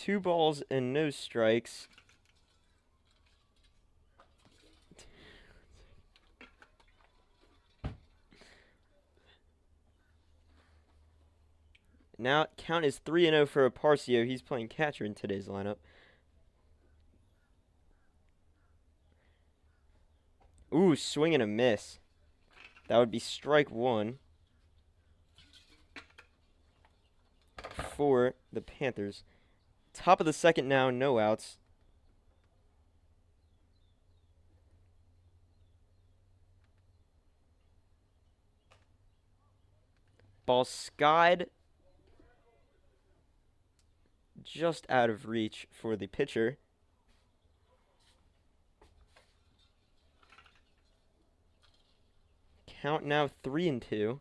2 balls and no strikes. Now count is 3-0 for Aparcio. He's playing catcher in today's lineup. Ooh, swing and a miss. That would be strike 1 for the Panthers. Top of the second now, no outs. Ball skied just out of reach for the pitcher. Count now 3-2.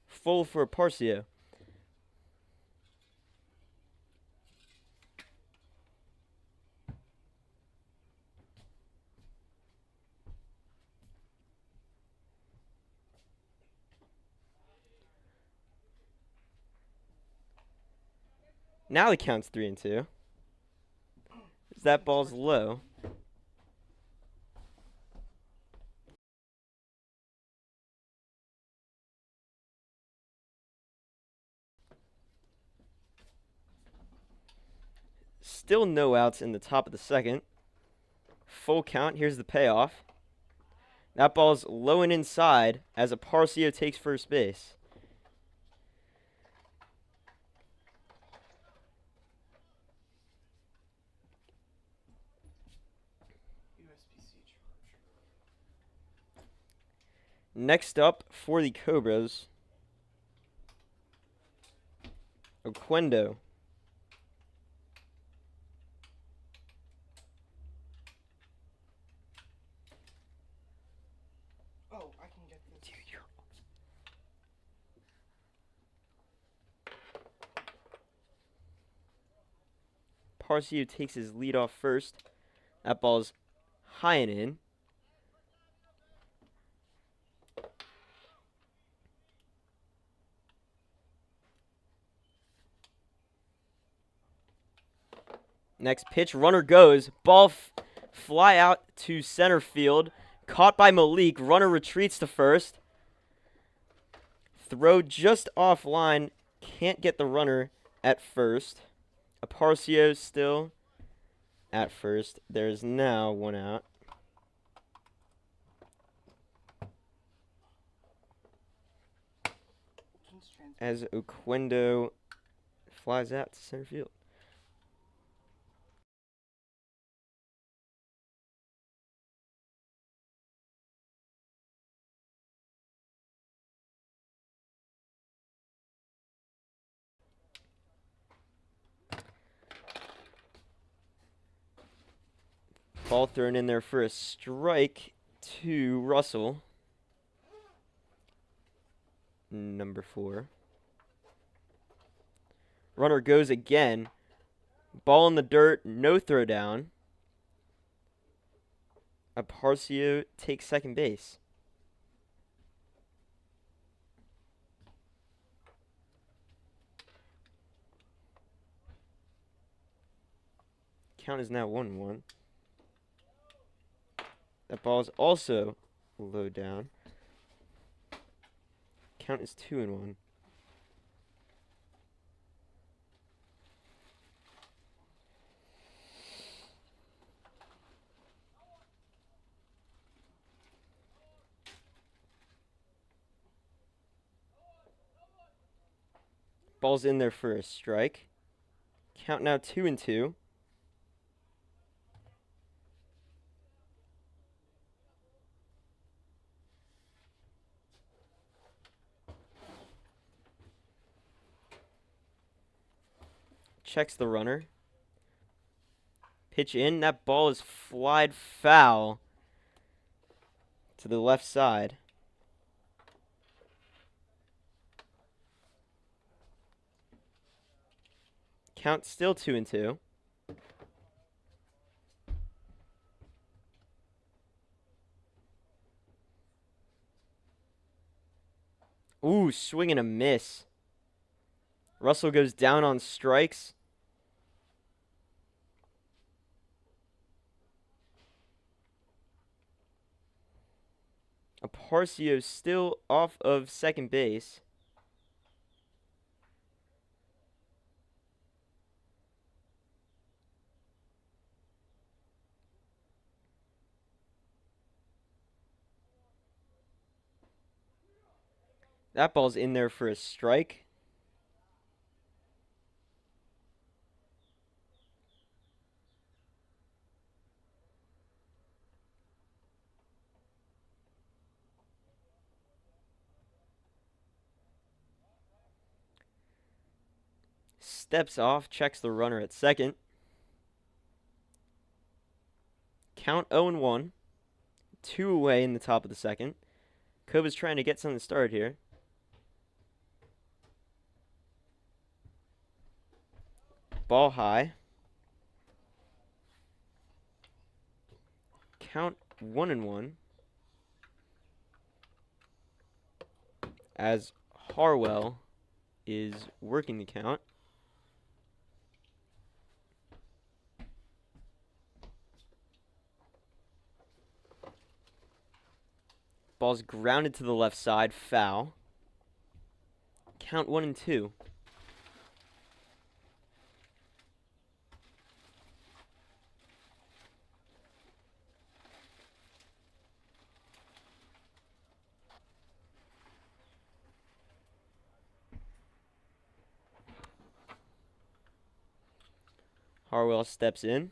Full for Aparcio. Now the count's 3-2. That ball's low. Still no outs in the top of the second. Full count. Here's the payoff. That ball's low and inside as Aparcio takes first base. Next up for the Cobras, Oquendo. Oh, I can get this. Aparcio takes his lead off first. That ball's high and in. Next pitch, runner goes. Ball fly out to center field. Caught by Malik. Runner retreats to first. Throw just offline. Can't get the runner at first. Aparcio still at first. There is now 1 out. As Oquendo flies out to center field. Ball thrown in there for a strike to Russell. Number 4. Runner goes again. Ball in the dirt, no throw down. Aparcio takes second base. Count is now 1-1. That ball is also low down. Count is 2-1. Ball's in there for a strike. Count now 2-2. Checks the runner. Pitch in. That ball is flied foul to the left side. Count still 2-2. Ooh, swing and a miss. Russell goes down on strikes. Aparcio still off of second base. That ball's in there for a strike. Steps off, checks the runner at second. Count 0-1. 2 away in the top of the second. Cobras trying to get something started here. Ball high. Count 1-1. As Harwell is working the count. Ball's grounded to the left side, foul. Count 1-2. Harwell steps in.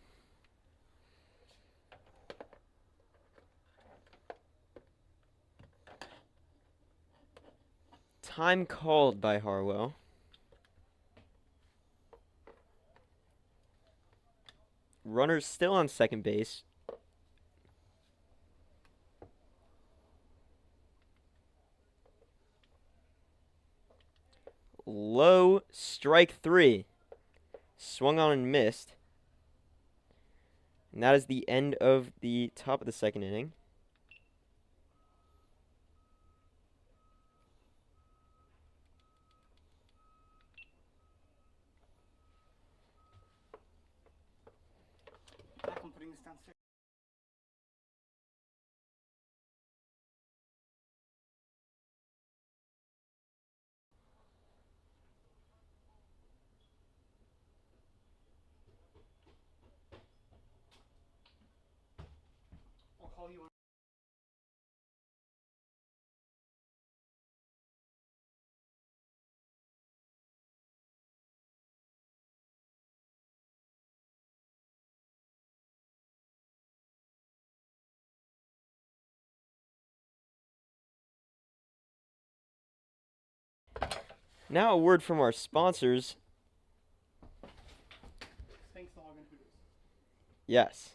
Time called by Harwell. Runner's still on second base. Low, strike 3. Swung on and missed. And that is the end of the top of the second inning. Back, I'm putting this downstairs. I'll call you on. Now a word from our sponsors. Thanks to Logan Hooters. Yes.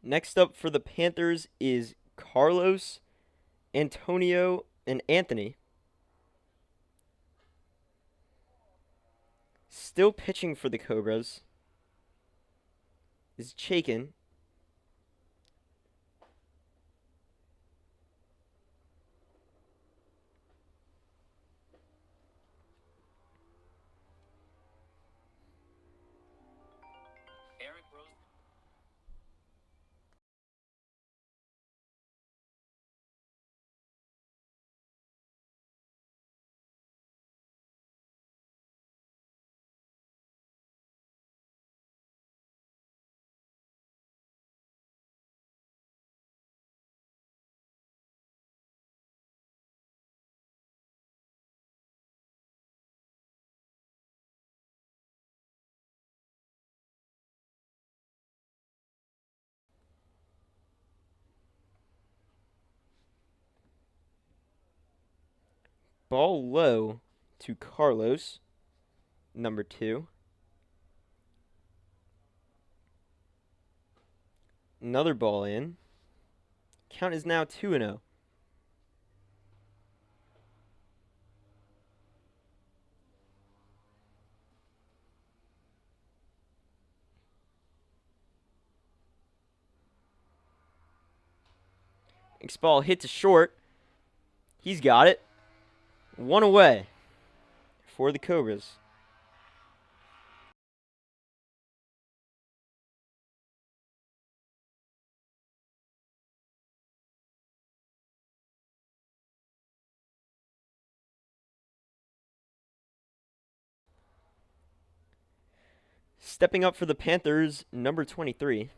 Next up for the Panthers is Carlos, Antonio, and Anthony. Still pitching for the Cobras is Chaikin. Ball low to Carlos, number 2. Another ball in. Count is now 2-0. Next ball hit to short. He's got it. 1 away for the Cobras. Stepping up for the Panthers, number 23.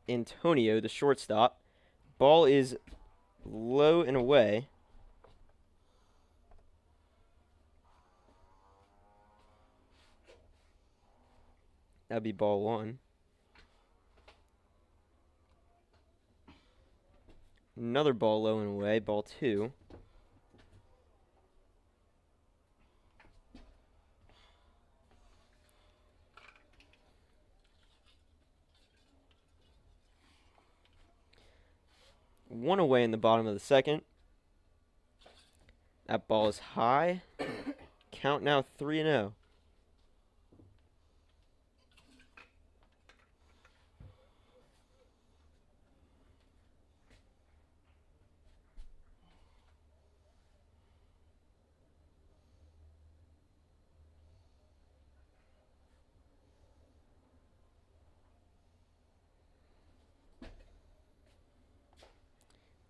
Antonio, the shortstop. Ball is low and away. That'd be ball 1. Another ball low and away, ball 2. One away in the bottom of the second. That ball is high. Count now 3-0.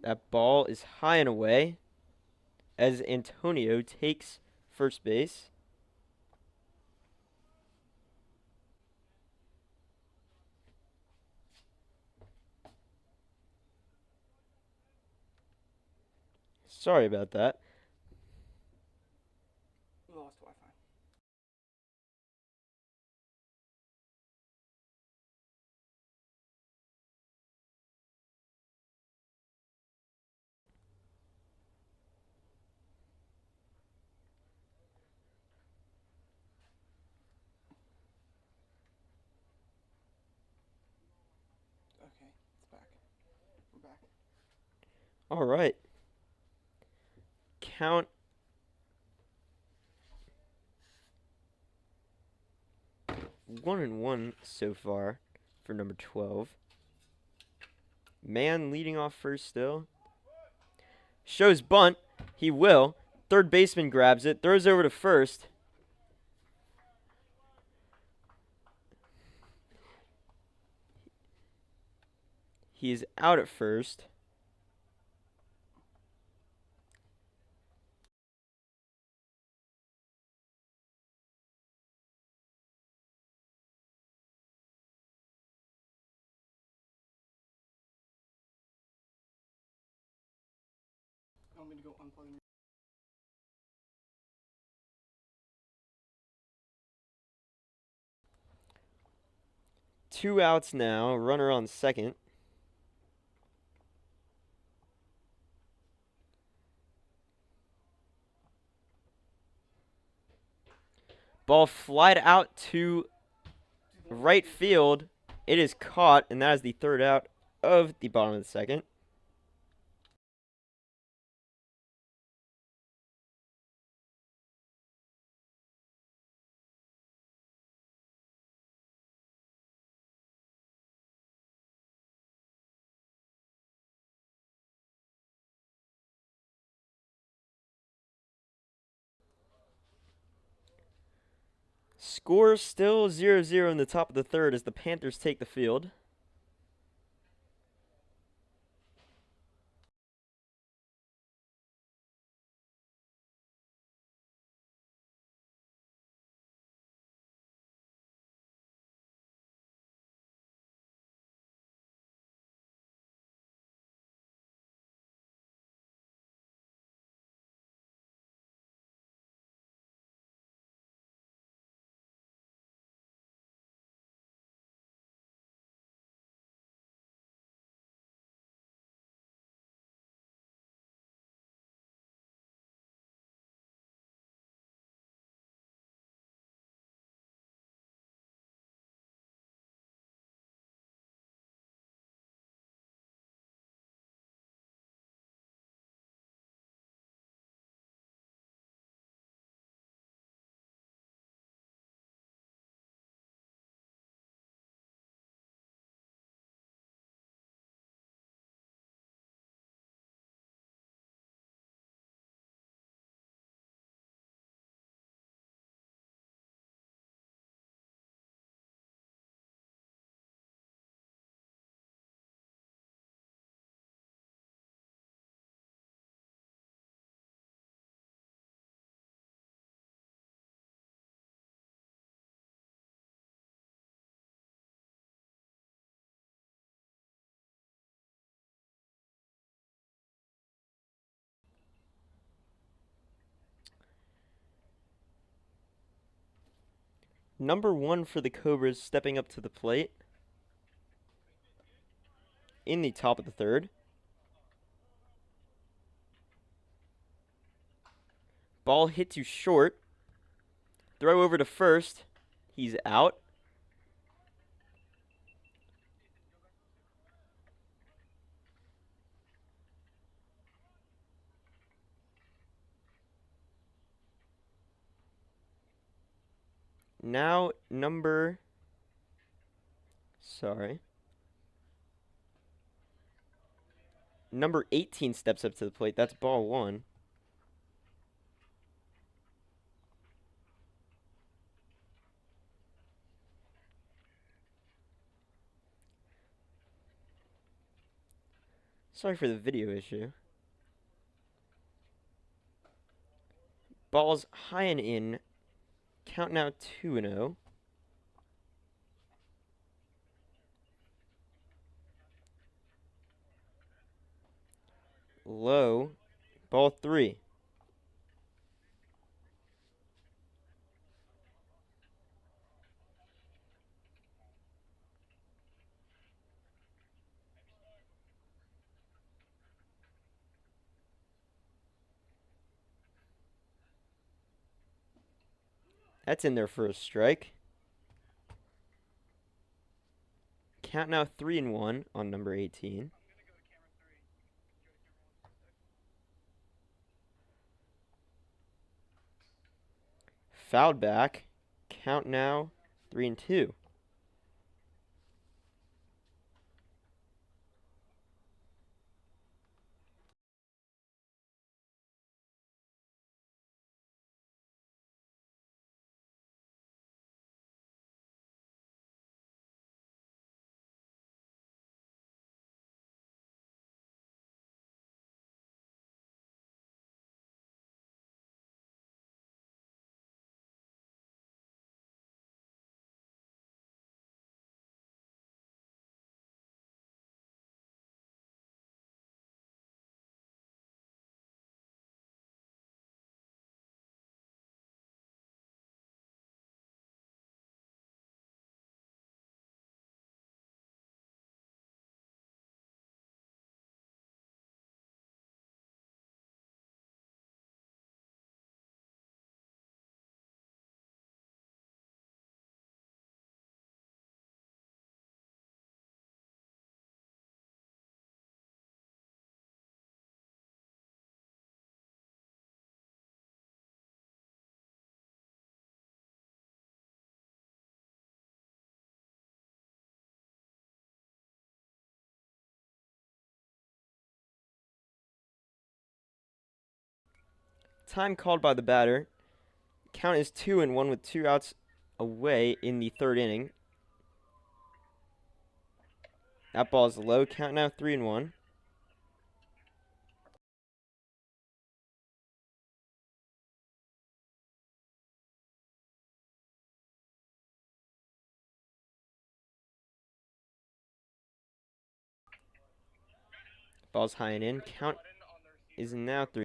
That ball is high and away as Antonio takes first base. Sorry about that. We lost Wi-Fi. Okay, it's back. We're back. All right. Count 1-1 so far for number 12. Man leading off first still. Shows bunt. He will. Third baseman grabs it. Throws over to first. He is out at first. You want me to go unplug your... 2 outs now. Runner on second. Ball flied out to right field. It is caught, and that is the third out of the bottom of the second. Score still 0-0 in the top of the third as the Panthers take the field. Number 1 for the Cobras stepping up to the plate in the top of the third. Ball hit to short. Throw over to first. He's out. Now number 18 steps up to the plate. That's ball 1. Sorry for the video issue. Ball's high and in. Count now 2-0. Low. Ball 3. That's in there for a strike. Count now 3-1 on number 18. Fouled back. Count now 3-2. Time called by the batter. Count is 2-1 with 2 outs away in the third inning. That ball is low. Count now 3-1. Ball's high and in. Count is now 3.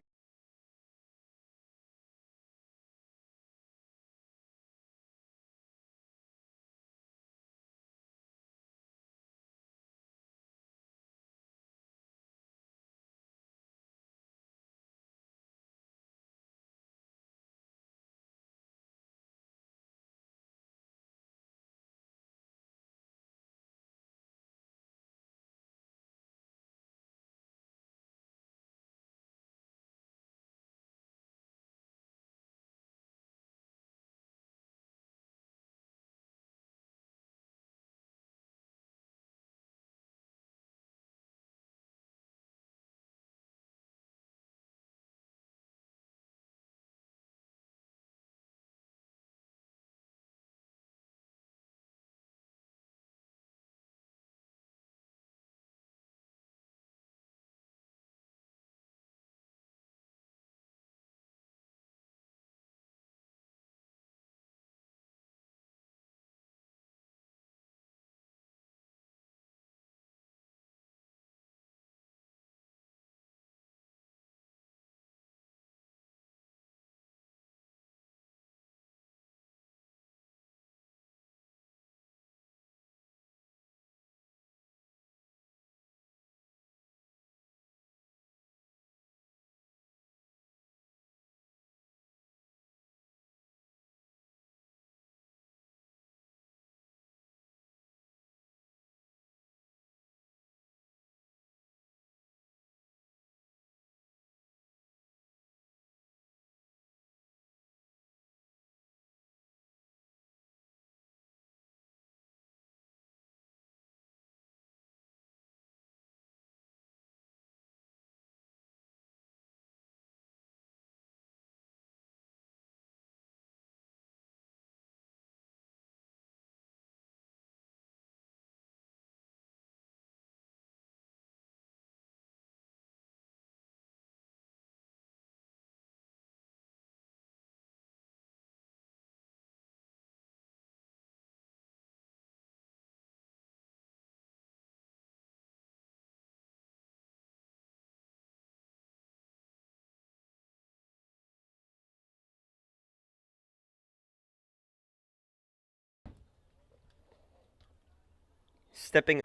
Stepping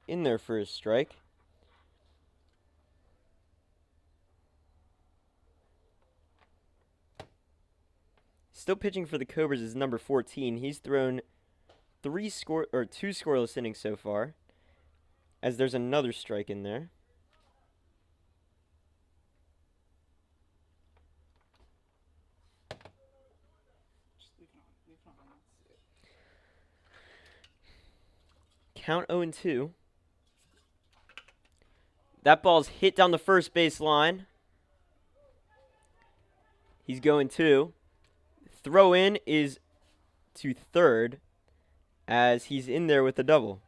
in there for a strike. Still pitching for the Cobras is number 14. He's thrown two scoreless innings so far, as there's another strike in there. Just leave it on. Leave it on. That's it. Count 0-2. That ball's hit down the first base line. He's going 2. Throw in is to third, as he's in there with a double.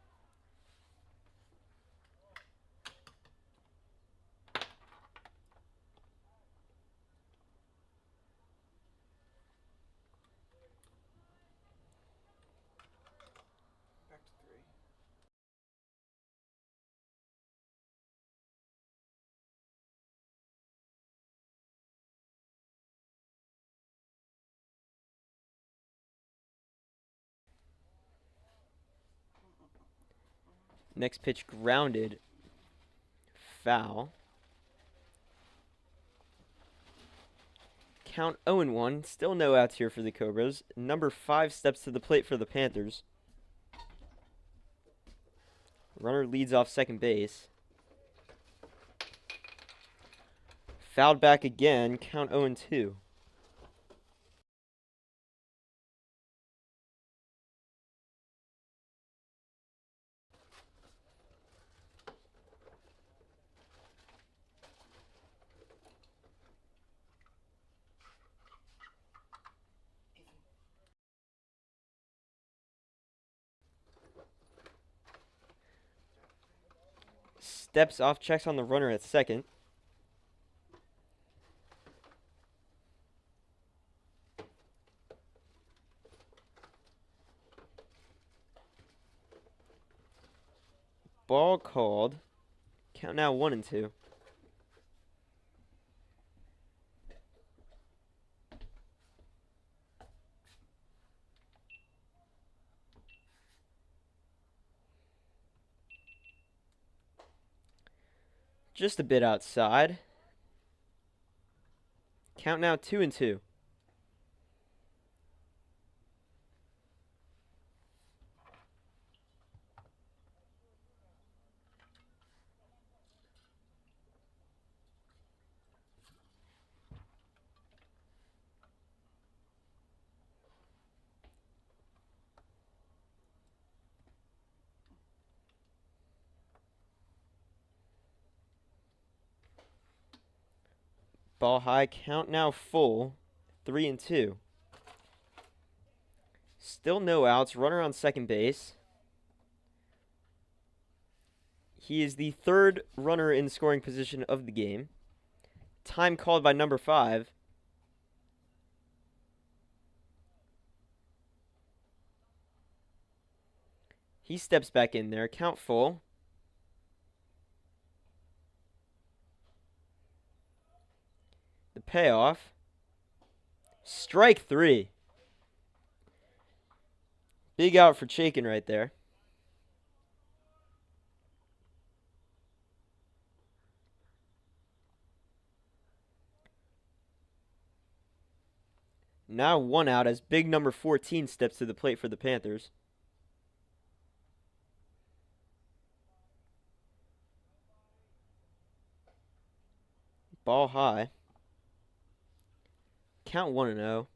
Back to 3. Next pitch grounded. Foul. Count 0-1. Still no outs here for the Cobras. Number 5 steps to the plate for the Panthers. Runner leads off second base. Fouled back again. Count 0-2. Steps off, checks on the runner at second. Ball called. Count now 1-2. Just a bit outside. Count now 2-2. Ball high, count now full, 3-2. Still no outs, runner on second base. He is the third runner in scoring position of the game. Time called by number 5. He steps back in there, count full. The payoff. Strike 3. Big out for Chaikin right there. Now 1 out as big number 14 steps to the plate for the Panthers. Ball high. Count 1-0.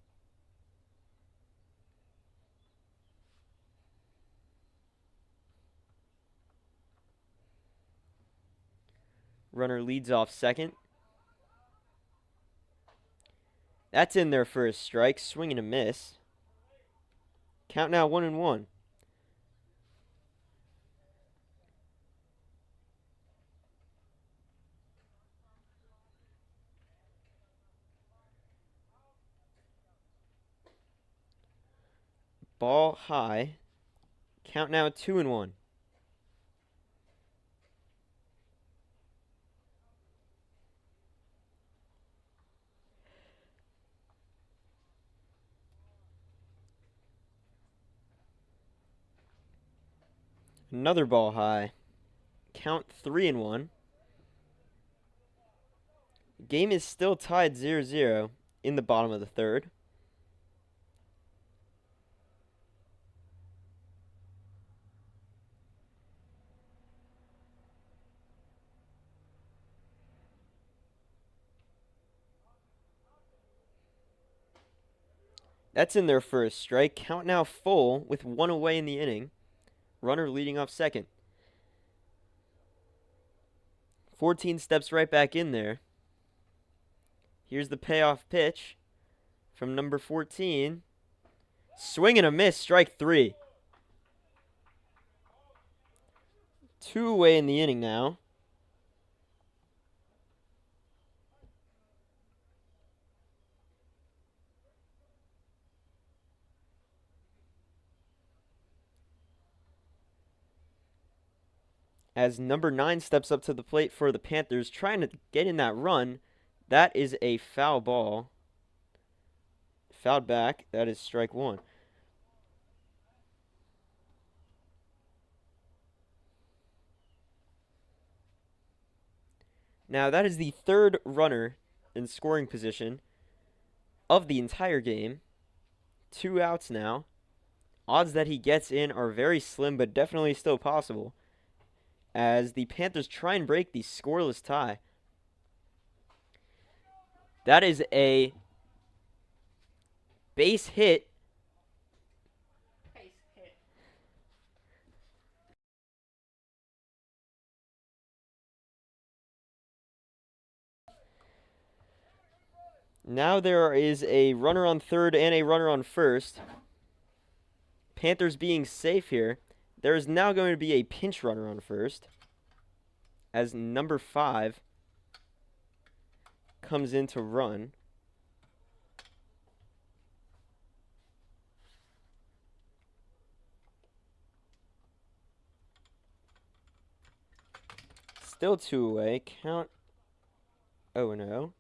Runner leads off second. That's in there for a strike. Swing and a miss. Count now 1-1. Ball high. Count now 2-1. Another ball high. Count 3-1. Game is still tied 0-0 in the bottom of the third. That's in there for a strike. Count now full with one away in the inning. Runner leading off second. 14 steps right back in there. Here's the payoff pitch from number 14. Swing and a miss, strike 3. 2 away in the inning now. As number 9 steps up to the plate for the Panthers, trying to get in that run. That is a foul ball. Fouled back. That is strike 1. Now, that is the third runner in scoring position of the entire game. 2 outs now. Odds that he gets in are very slim, but definitely still possible, as the Panthers try and break the scoreless tie. That is a base hit. Base hit. Now there is a runner on third and a runner on first. Panthers being safe here. There is now going to be a pinch runner on first, as number 5 comes in to run. Still 2 away. Count 0-0.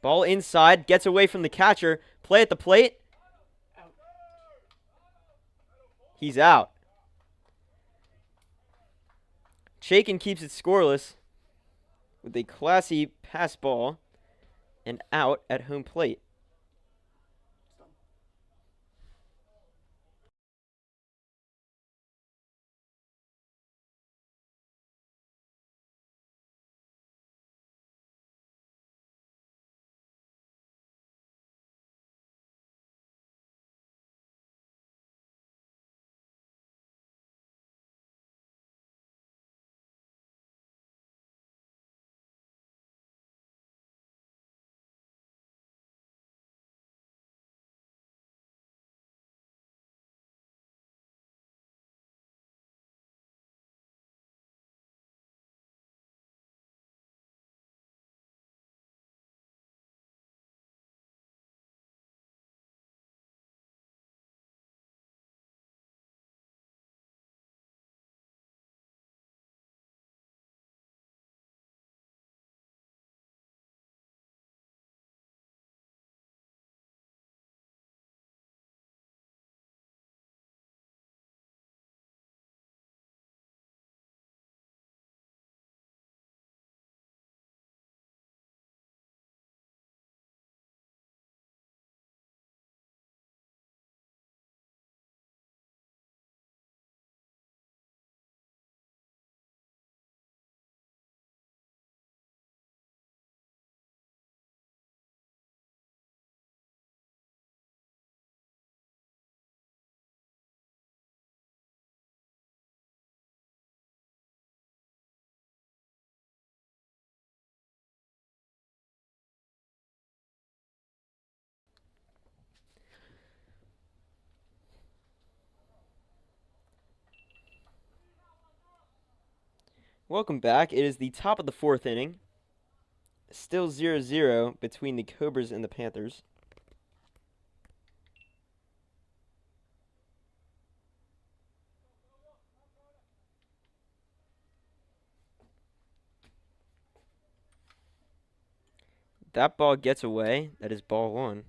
Ball inside, gets away from the catcher. Play at the plate. Out. He's out. Chaikin keeps it scoreless with a classy pass ball and out at home plate. Stop. Welcome back. It is the top of the 4th inning. Still 0-0 between the Cobras and the Panthers. That ball gets away. That is ball 1.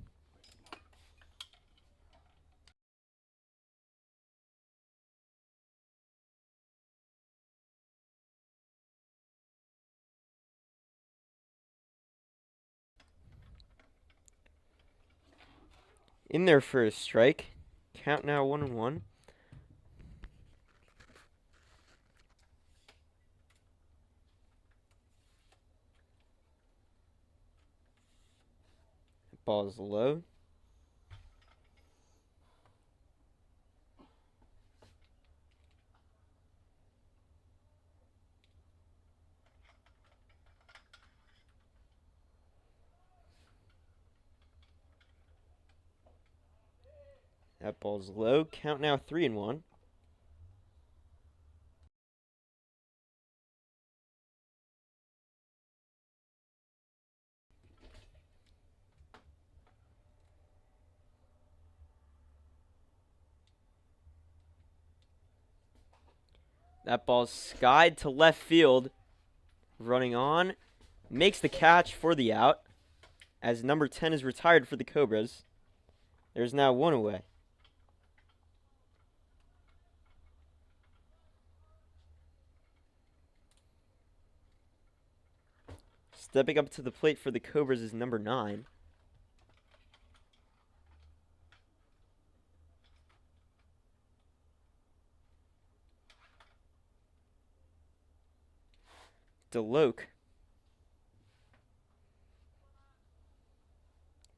in their first strike. Count now 1-1. Ball is low. That ball's low. Count now 3-1. That ball's skied to left field. Running on. Makes the catch for the out. As number 10 is retired for the Cobras. There's now 1 away. Stepping up to the plate for the Cobras is number 9. DeLoke.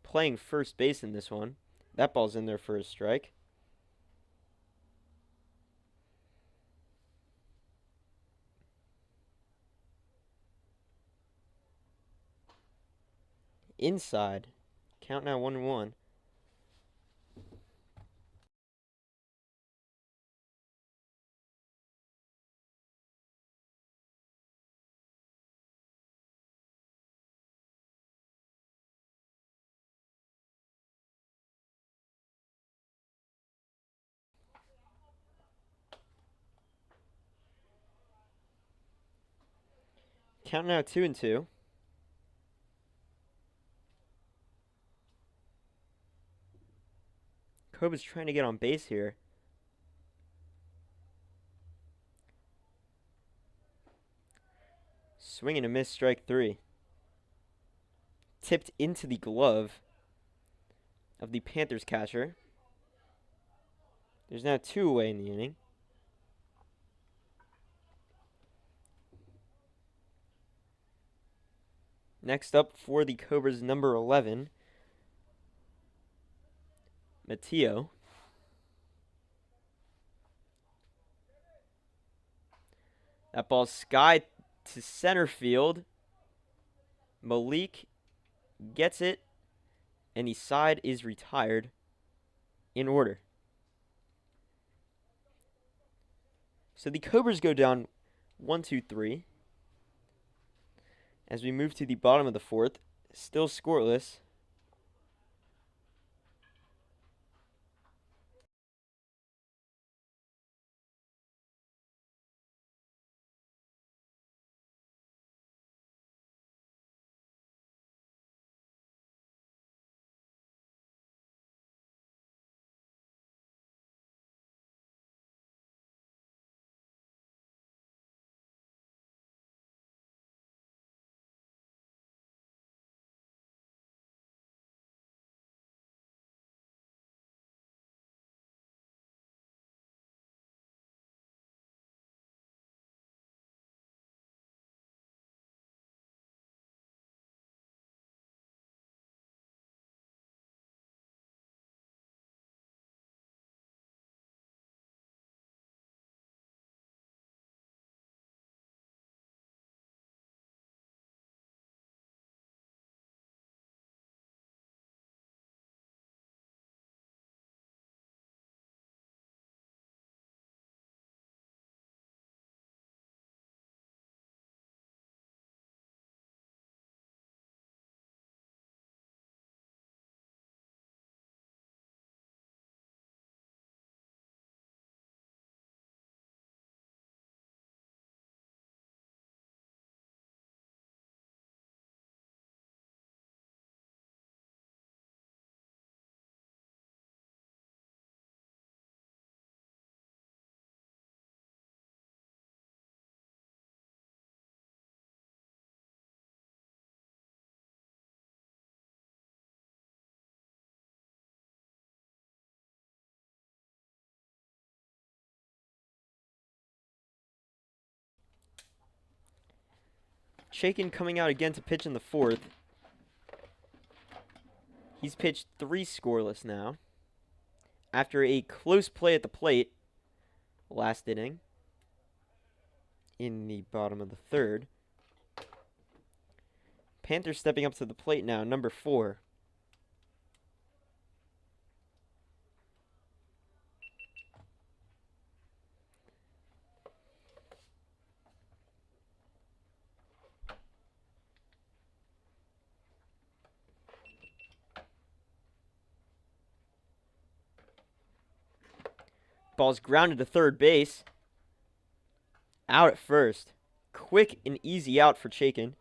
Playing first base in this one. That ball's in there for a strike. Inside. Count now 1-1. Count now 2-2. Cobras trying to get on base here. Swing and a miss, strike 3. Tipped into the glove of the Panthers catcher. There's now 2 away in the inning. Next up for the Cobras, number 11, Mateo. That ball's sky to center field. Malik gets it, and the side is retired in order. So the Cobras go down 1-2-3. As we move to the bottom of the 4th, still scoreless. Chaikin coming out again to pitch in the fourth. He's pitched 3 scoreless now. After a close play at the plate last inning in the bottom of the third. Panthers stepping up to the plate now, number 4. Ball's grounded to third base. Out at first. Quick and easy out for Chaikin.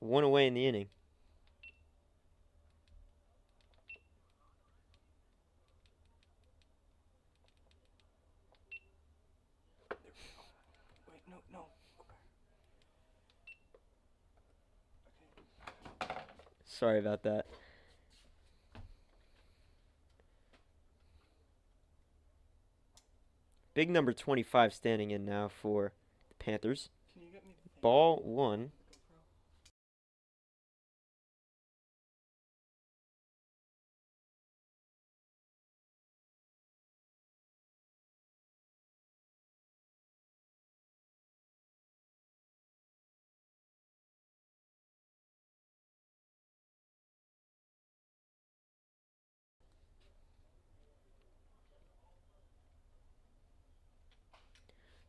1 away in the inning. Wait, no. Sorry about that. Big number 25 standing in now for the Panthers. Can you get me the thing? Ball 1. GoPro?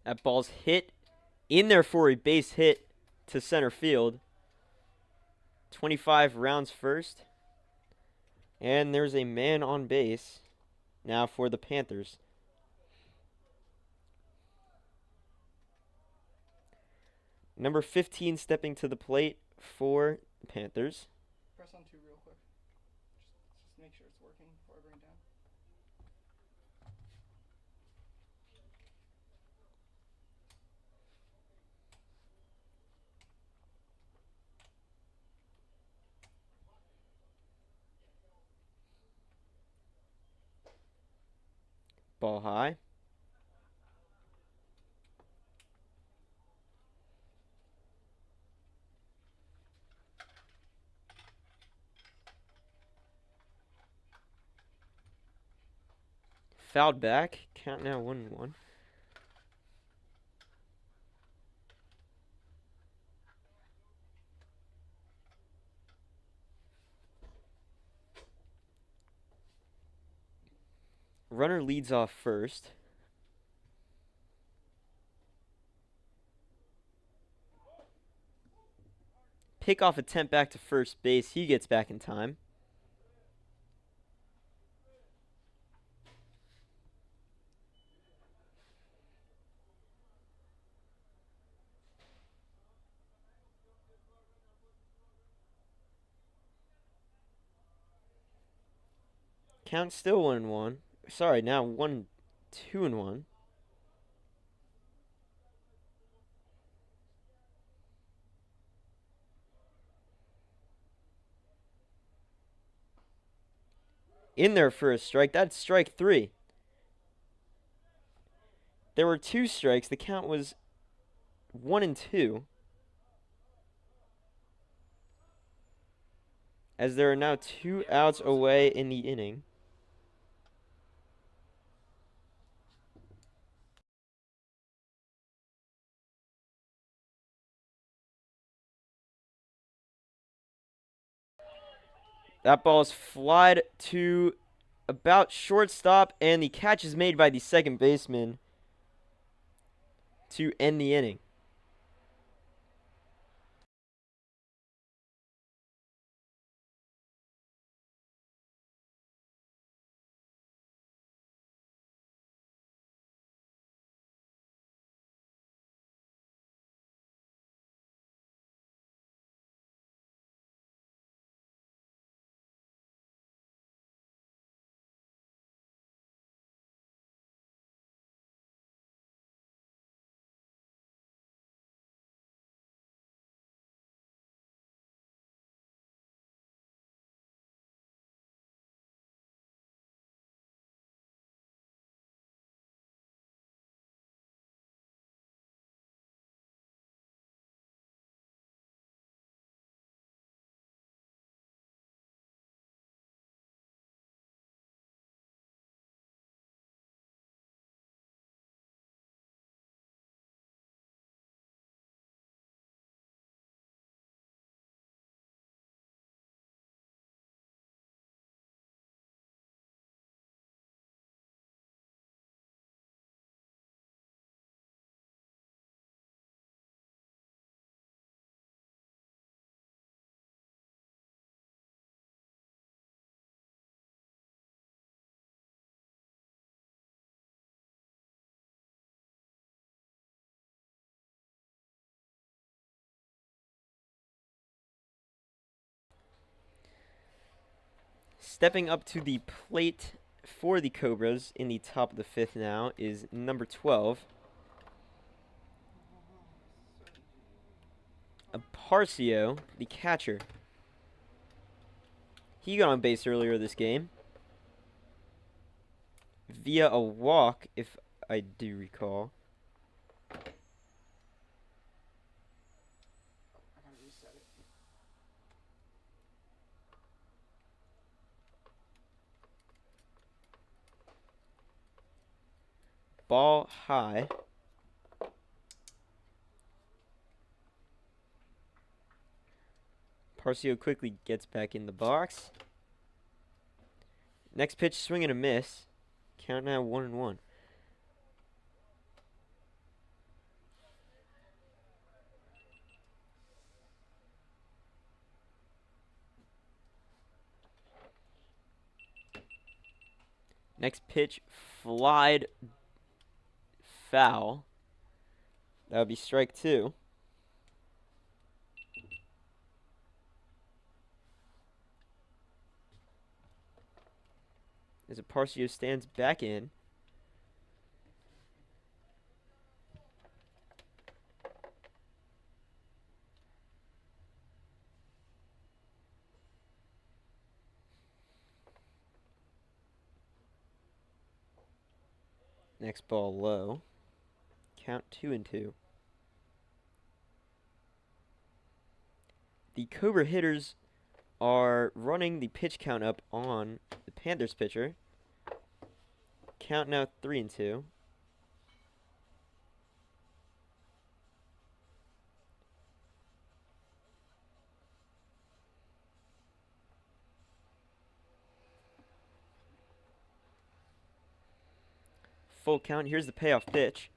That ball's hit in there for a base hit to center field. 25 rounds first. And there's a man on base now for the Panthers. Number 15 stepping to the plate for the Panthers. Press on 2 real quick. Just make sure it's working before I bring it down. Ball high. Fouled back. Count now 1-1. Runner leads off first. Pickoff attempt back to first base. He gets back in time. Count still 1-1. Sorry, now 2-1. In there for a strike. That's strike 3. There were 2 strikes. The count was 1-2. As there are now 2 outs away in the inning. That ball is flied to about shortstop, and the catch is made by the second baseman to end the inning. Stepping up to the plate for the Cobras in the top of the 5th now is number 12, Aparcio, the catcher. He got on base earlier this game via a walk, if I do recall. I gotta reset it. Ball high. Aparcio quickly gets back in the box. Next pitch, swing and a miss. Count now 1-1. Next pitch, flied foul. That would be strike 2. As Aparcio stands back in. Next ball low. Count 2-2. The Cobra hitters are running the pitch count up on the Panthers pitcher. Count now 3-2. Full count. Here's the payoff pitch.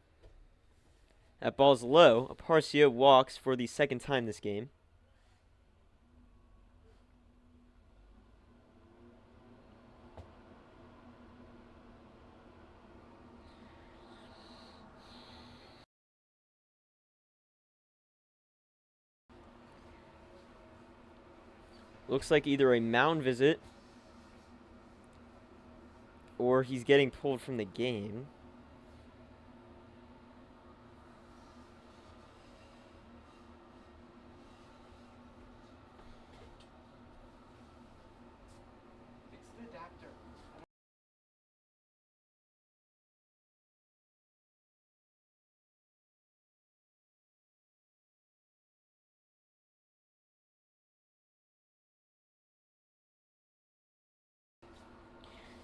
That ball's low. Aparcio walks for the 2nd time this game. Looks like either a mound visit or he's getting pulled from the game. Fix the adapter.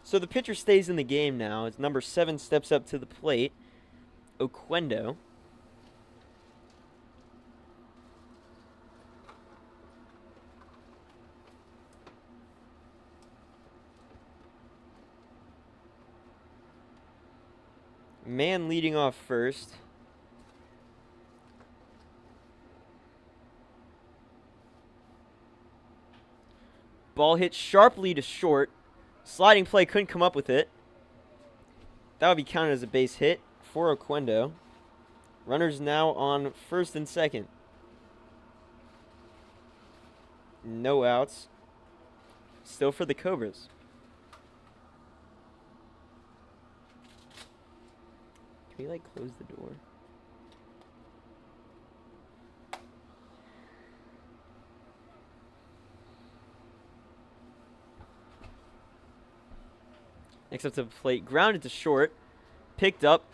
So the pitcher stays in the game now as number 7 steps up to the plate, Oquendo. Man leading off first. Ball hit sharply to short. Sliding play, couldn't come up with it. That would be counted as a base hit for Oquendo. Runners now on 1st and 2nd. No outs. Still for the Cobras. Can we, like, close the door? Next up to the plate, grounded to short, picked up,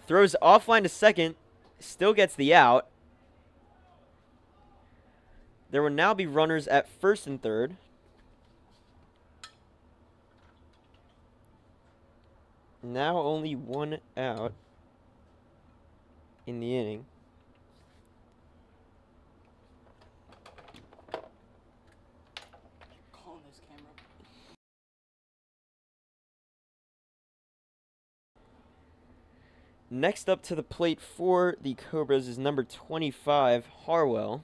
throws offline to 2nd, still gets the out. There will now be runners at 1st and 3rd. Now only 1 out in the inning. Calling this camera. Next up to the plate for the Cobras is number 25, Harwell.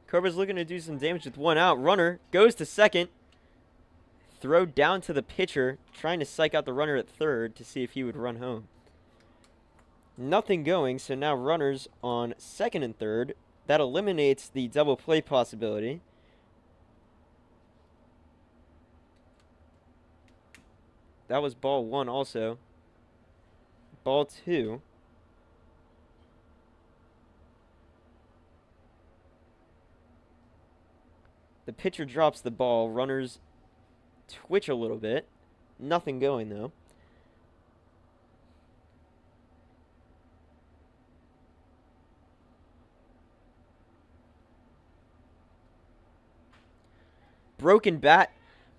Cobras looking to do some damage with 1 out. Runner goes to 2nd. Throw down to the pitcher, trying to psych out the runner at third to see if he would run home. Nothing going, so now runners on second and third. That eliminates the double play possibility. That was ball one also. Ball two. The pitcher drops the ball. Runners twitch a little bit. Nothing going, though. Broken bat.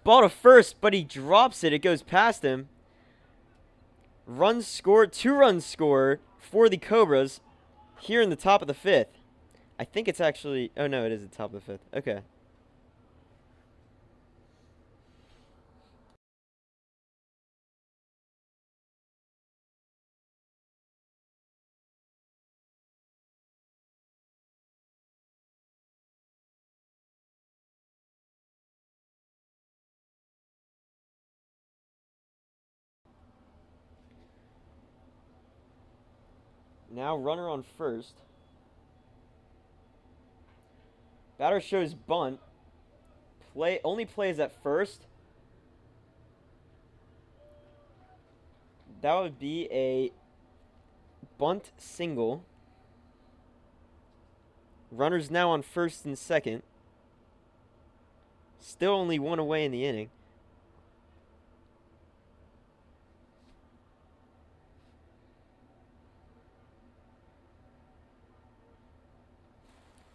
Ball to first, but he drops it. It goes past him. Runs scored. 2 runs scored for the Cobras here in the top of the 5th. I think it's actually... Oh, no, it is the top of the 5th. Okay. Now runner on first. Batter shows bunt. Only plays at first. That would be a bunt single. Runners now on first and second. Still only 1 away in the inning.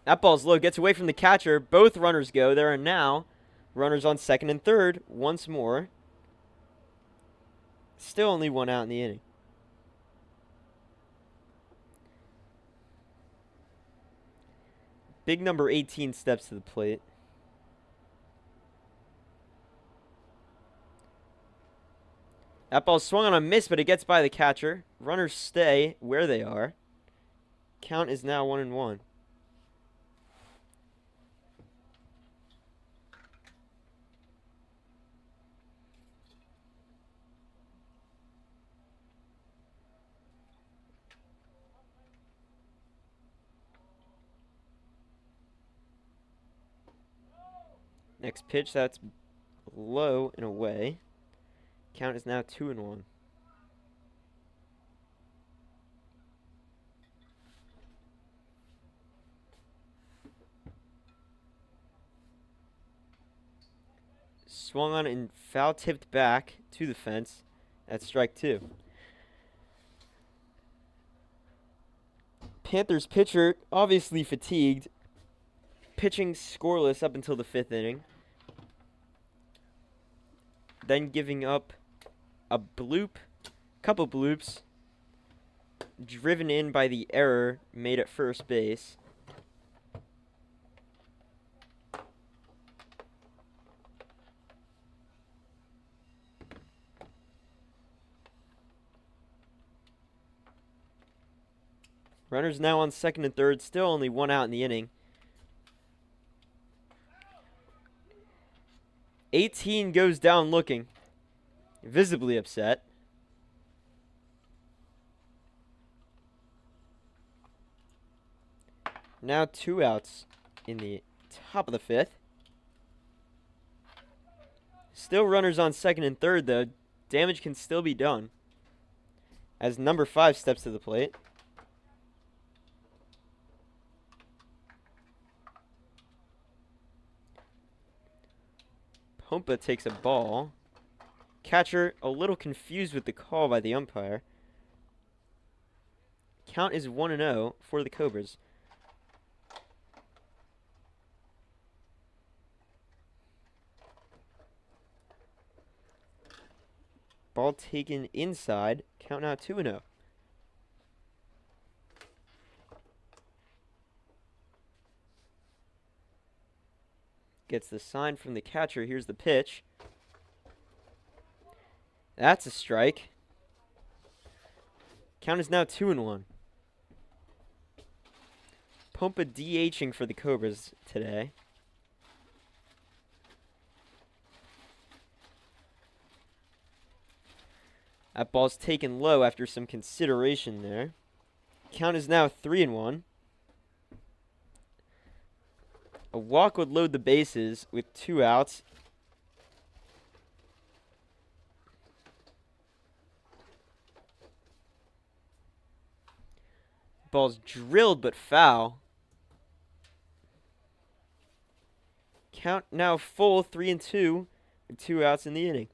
That ball's low, gets away from the catcher. Both runners go. There are now runners on second and third once more. Still only 1 out in the inning. Big number 18 steps to the plate. That ball swung on a miss, but it gets by the catcher. Runners stay where they are. Count is now 1-1. Next pitch, that's low and away. Count is now 2-1. Swung on and foul tipped back to the fence. That's strike 2. Panthers pitcher obviously fatigued. Pitching scoreless up until the 5th inning. Then giving up a bloop, couple bloops, driven in by the error made at first base. Runners now on second and third, still only 1 out in the inning. 18 goes down looking, visibly upset. Now 2 outs in the top of the 5th. Still runners on second and third, though. Damage can still be done. As number 5 steps to the plate. Pompa takes a ball. Catcher a little confused with the call by the umpire. Count is 1-0 for the Cobras. Ball taken inside. Count now 2-0. Gets the sign from the catcher. Here's the pitch. That's a strike. Count is now 2-1. Pompa DHing for the Cobras today. That ball's taken low after some consideration there. Count is now 3-1. A walk would load the bases with 2 outs. Ball's drilled but foul. Count now full 3-2 with 2 outs in the inning.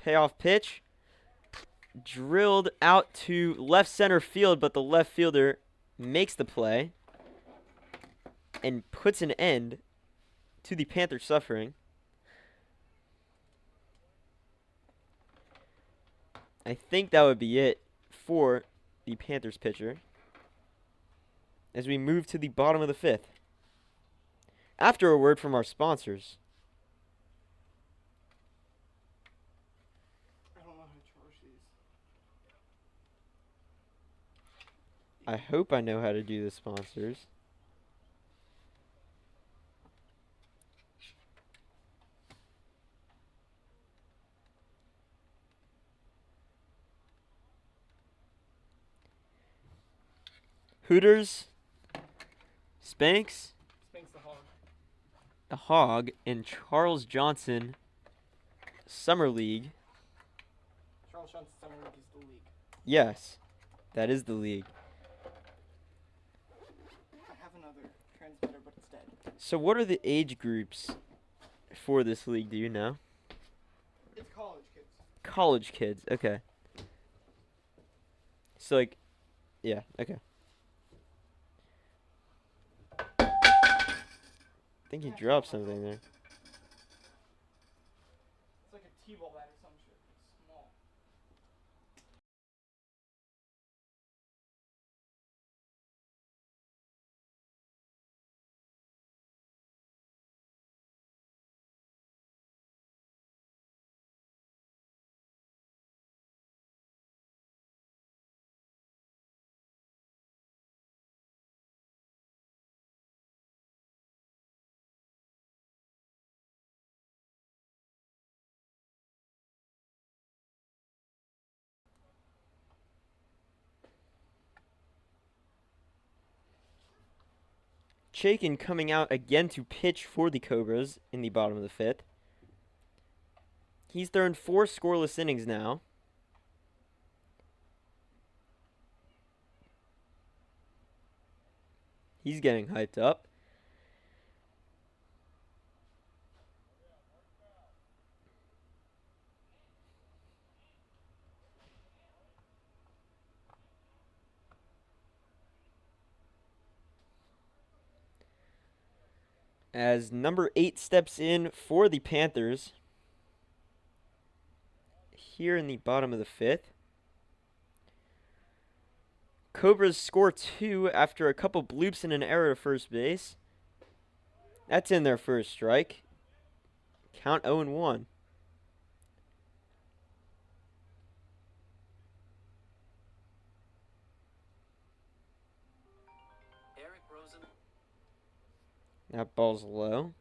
Payoff pitch. Drilled out to left center field, but the left fielder makes the play and puts an end to the Panthers' suffering. I think that would be it for the Panthers pitcher as we move to the bottom of the 5th. After a word from our sponsors. I don't know how to charge these. I hope I know how to do the sponsors. Hooters, Spanx, Spanks the hog. the Hog, and Charles Johnson Summer League. Charles Johnson Summer League is the league. Yes, that is the league. I have another transmitter, but it's dead. So what are the age groups for this league, do you know? It's college kids. College kids, okay. So like, yeah, okay. I think he dropped something there. It's like a T-ball bat or some shit. It's small. Chaikin coming out again to pitch for the Cobras in the bottom of the 5th. He's thrown 4 scoreless innings now. He's getting hyped up. As number 8 steps in for the Panthers here in the bottom of the 5th. Cobras score 2 after a couple bloops and an error to first base. That's in their first strike. Count 0-1. That ball's low.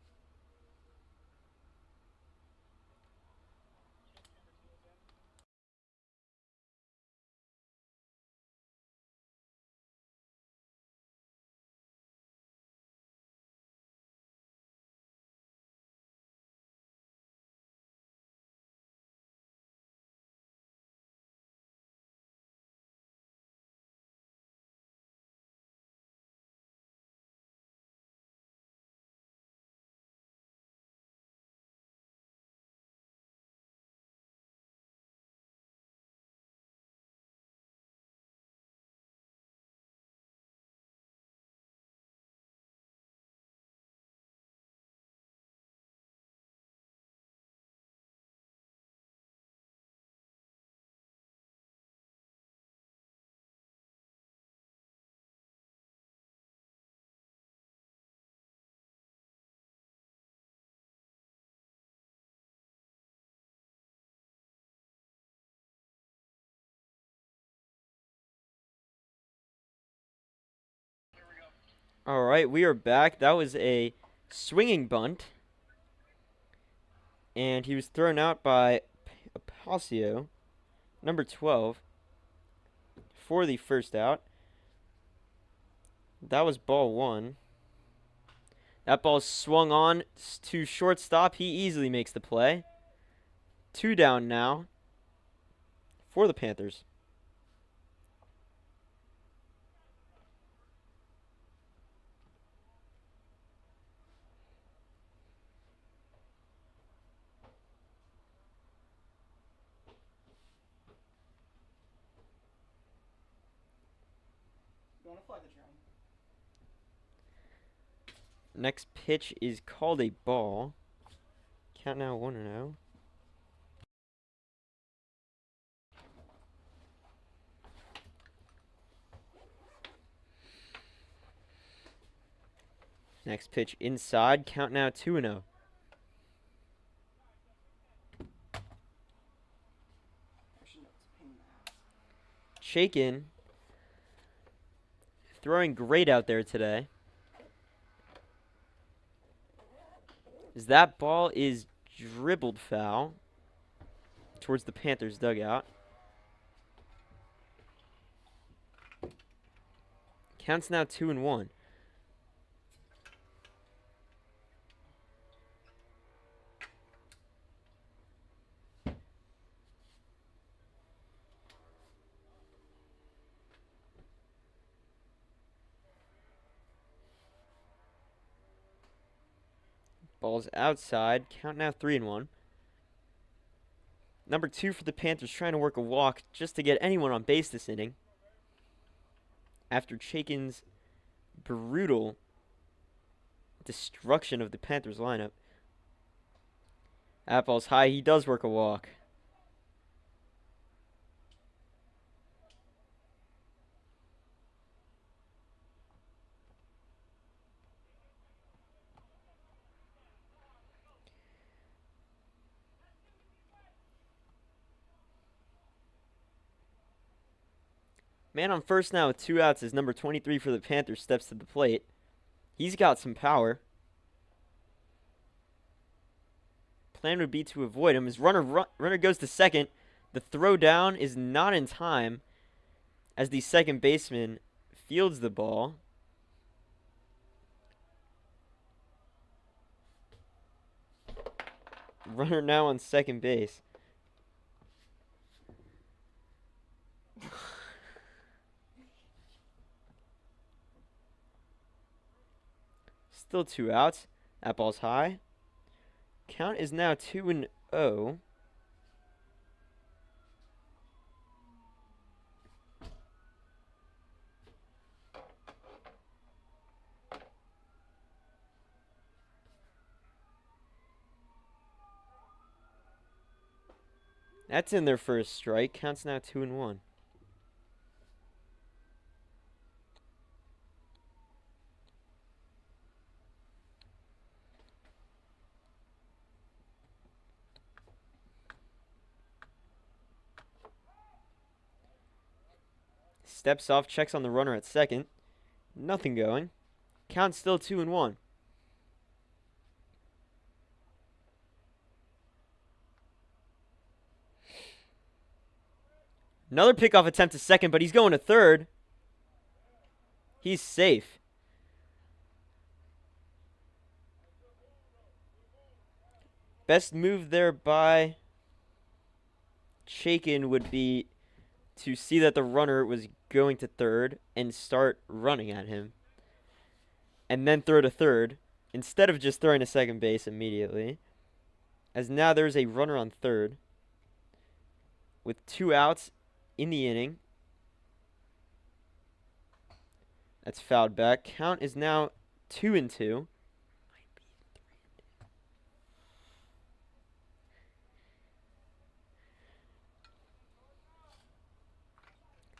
All right, we are back. That was a swinging bunt. And he was thrown out by Apasio, number 12, for the first out. That was ball one. That ball swung on to shortstop. He easily makes the play. 2 down now for the Panthers. You want to fly the drone? Next pitch is called a ball. Count now 1-0. Next pitch inside. Count now 2-0. Shaken. Throwing great out there today. As that ball is dribbled foul towards the Panthers dugout. Counts now 2-1. Ball's outside. Count now 3-1. Number 2 for the Panthers trying to work a walk just to get anyone on base this inning. After Chaikin's brutal destruction of the Panthers lineup. That ball's high. He does work a walk. Man on first now with 2 outs as number 23 for the Panthers steps to the plate. He's got some power. Plan would be to avoid him. His runner goes to second. The throw down is not in time as the second baseman fields the ball. Runner now on second base. Still 2 outs. That ball's high. Count is now 2-0. That's in their first strike. Counts now 2-1. Steps off, checks on the runner at second. Nothing going. Count still 2-1. Another pickoff attempt to second, but he's going to third. He's safe. Best move there by Chaikin would be to see that the runner was going to third and start running at him. And then throw to third instead of just throwing to second base immediately. As now there's a runner on third with 2 outs in the inning. That's fouled back. Count is now 2-2.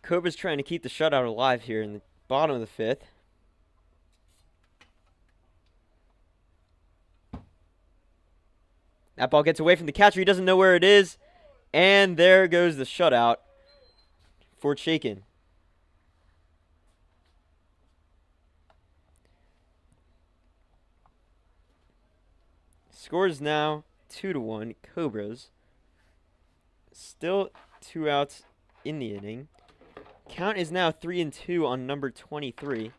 Cobras trying to keep the shutout alive here in the bottom of the 5th. That ball gets away from the catcher. He doesn't know where it is. And there goes the shutout for Chaikin. Score is now 2-1 Cobras. Still 2 outs in the inning. Count is now 3-2 on number 23.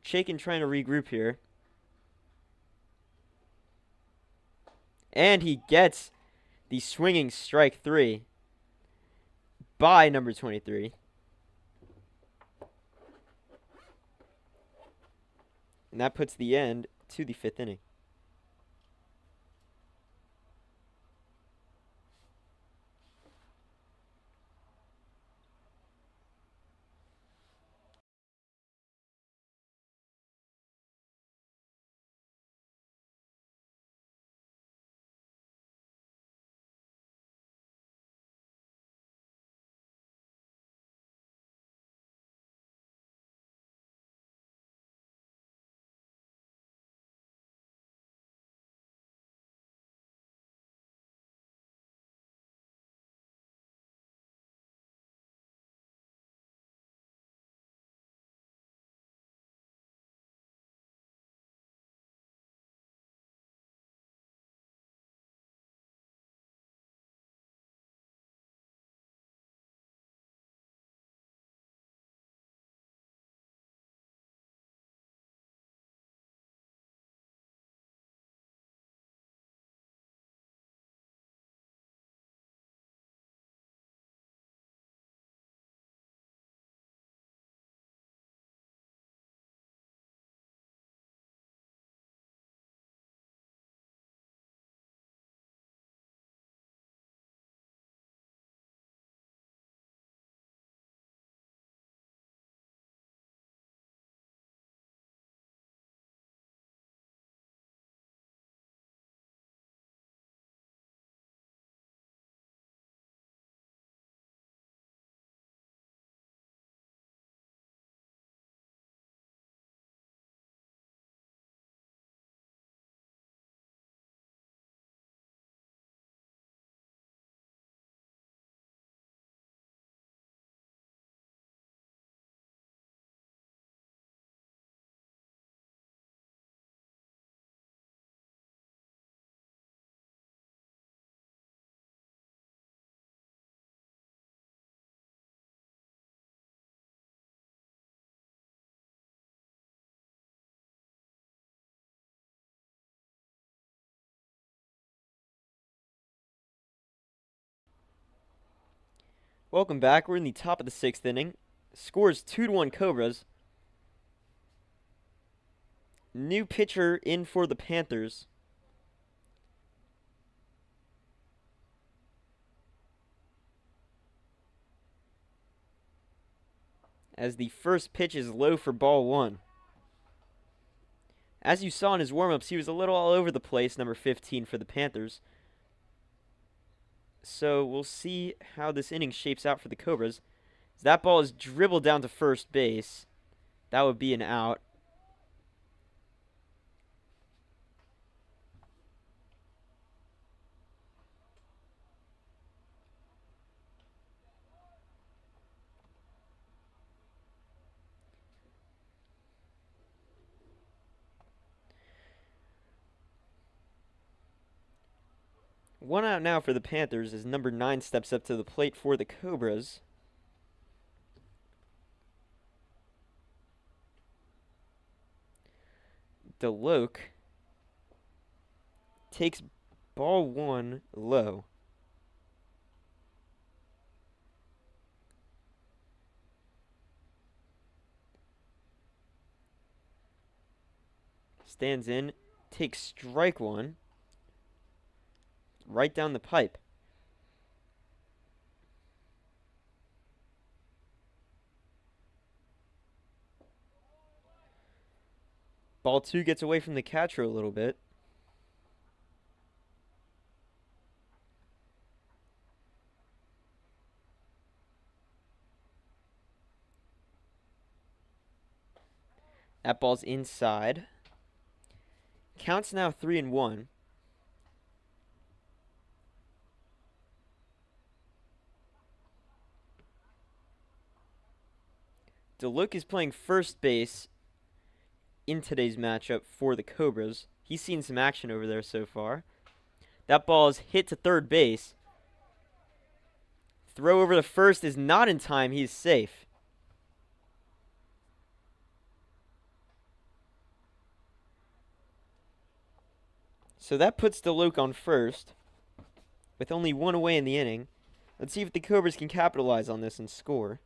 Chaikin trying to regroup here. And he gets the swinging strike 3 by number 23. And that puts the end to the 5th inning. Welcome back. We're in the top of the 6th inning. Score is 2-1 Cobras. New pitcher in for the Panthers. As the first pitch is low for ball 1. As you saw in his warm-ups, he was a little all over the place, number 15 for the Panthers. So we'll see how this inning shapes out for the Cobras. As that ball is dribbled down to first base. That would be an out. One out now for the Panthers as number 9 steps up to the plate for the Cobras. DeLoach takes ball 1 low. Stands in, takes strike 1. Right down the pipe. Ball 2 gets away from the catcher a little bit. That ball's inside. Counts now 3-1. DeLuke is playing first base in today's matchup for the Cobras. He's seen some action over there so far. That ball is hit to third base. Throw over to first is not in time. He's safe. So that puts DeLuke on first with only one away in the inning. Let's see if the Cobras can capitalize on this and score.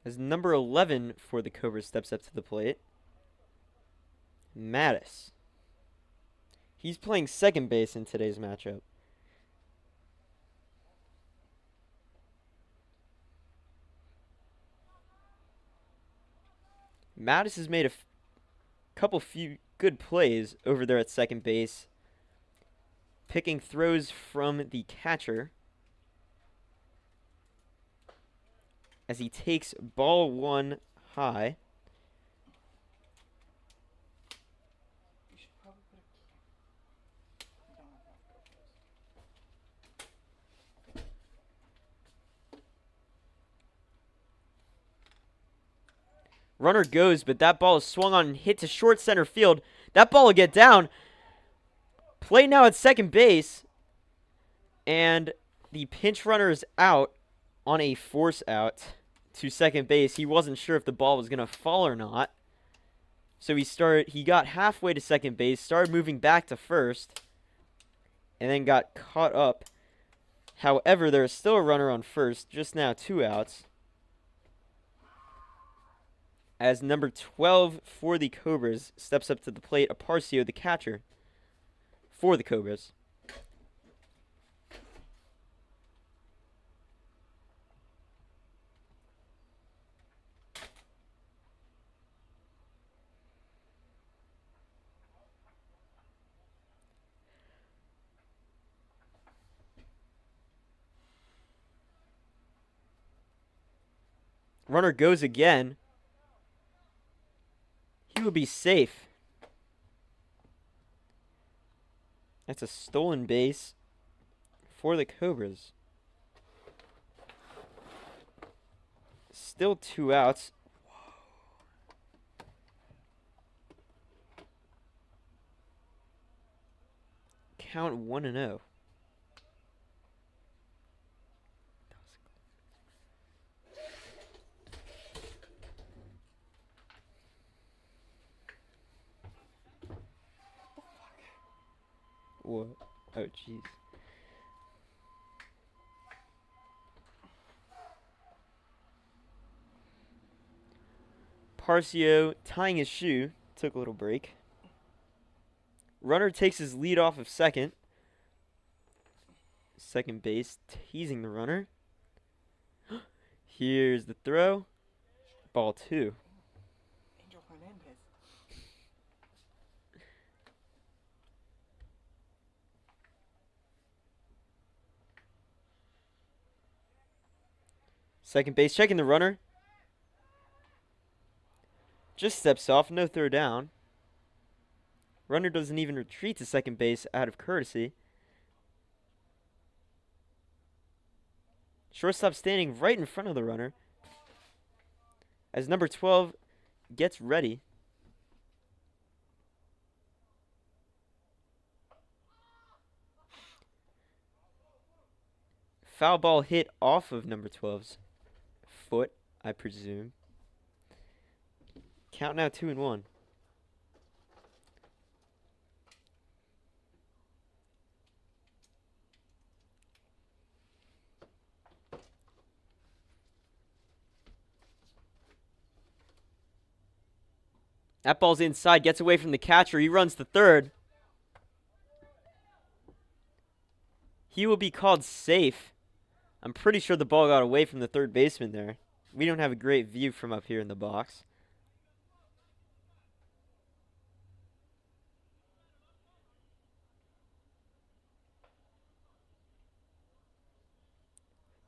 As number 11 for the Cobras steps up to the plate, Mattis. He's playing second base in today's matchup. Mattis has made a few good plays over there at second base, picking throws from the catcher as he takes ball one high. You should probably put a. You don't have enough go for this. Runner goes, but that ball is swung on and hit to short center field. That ball will get down. Play now at second base. And the pinch runner is out on a force out to second base. He wasn't sure if the ball was going to fall or not. So he got halfway to second base, started moving back to first, and then got caught up. However, there is still a runner on first, just now 2 outs. As number 12 for the Cobras steps up to the plate, Aparcio, the catcher for the Cobras. Runner goes again. He will be safe. That's a stolen base for the Cobras. Still 2 outs. Count 1-0. What? Oh, jeez. Parcio tying his shoe. Took a little break. Runner takes his lead off of second. Second base teasing the runner. Here's the throw. Ball 2. Angel Hernandez. Second base checking the runner. Just steps off, no throw down. Runner doesn't even retreat to second base out of courtesy. Shortstop standing right in front of the runner as number 12 gets ready. Foul ball hit off of number 12's foot, I presume. Count now 2-1. That ball's inside, gets away from the catcher. He runs to third. He will be called safe. I'm pretty sure the ball got away from the third baseman there. We don't have a great view from up here in the box.